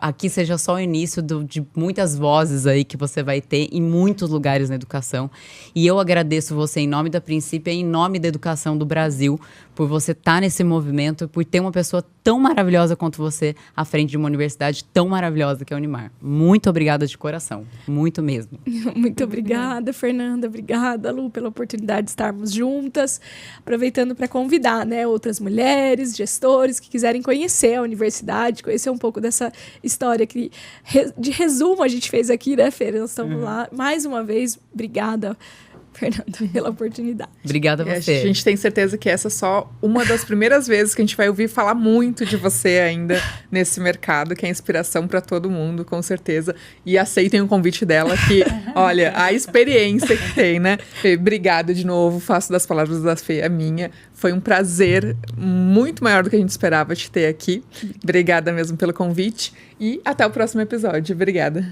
só o início de muitas vozes aí que você vai ter em muitos lugares na educação. E eu agradeço você em nome da Princípia e em nome da educação do Brasil por você estar nesse movimento, por ter uma pessoa tão maravilhosa quanto você à frente de uma universidade tão maravilhosa que é a Unimar. Muito obrigada de coração, muito mesmo. Muito obrigada, Fernanda. Obrigada, Lu, pela oportunidade de estarmos juntas. Aproveitando para convidar, né, outras mulheres, gestores que quiserem conhecer a universidade, conhecer um pouco dessa história que, de resumo, a gente fez aqui, né, Fer? Nós estamos lá. Mais uma vez, obrigada Fernanda, pela oportunidade. Obrigada a E você. a gente tem certeza que essa é só uma das primeiras vezes que a gente vai ouvir falar muito de você ainda nesse mercado, que é inspiração para todo mundo, com certeza. E aceitem o convite dela, que, olha, a experiência que tem, né? Fê, obrigada de novo, faço das palavras da Fê a minha. Foi um prazer muito maior do que a gente esperava te ter aqui. Obrigada mesmo pelo convite e até o próximo episódio. Obrigada.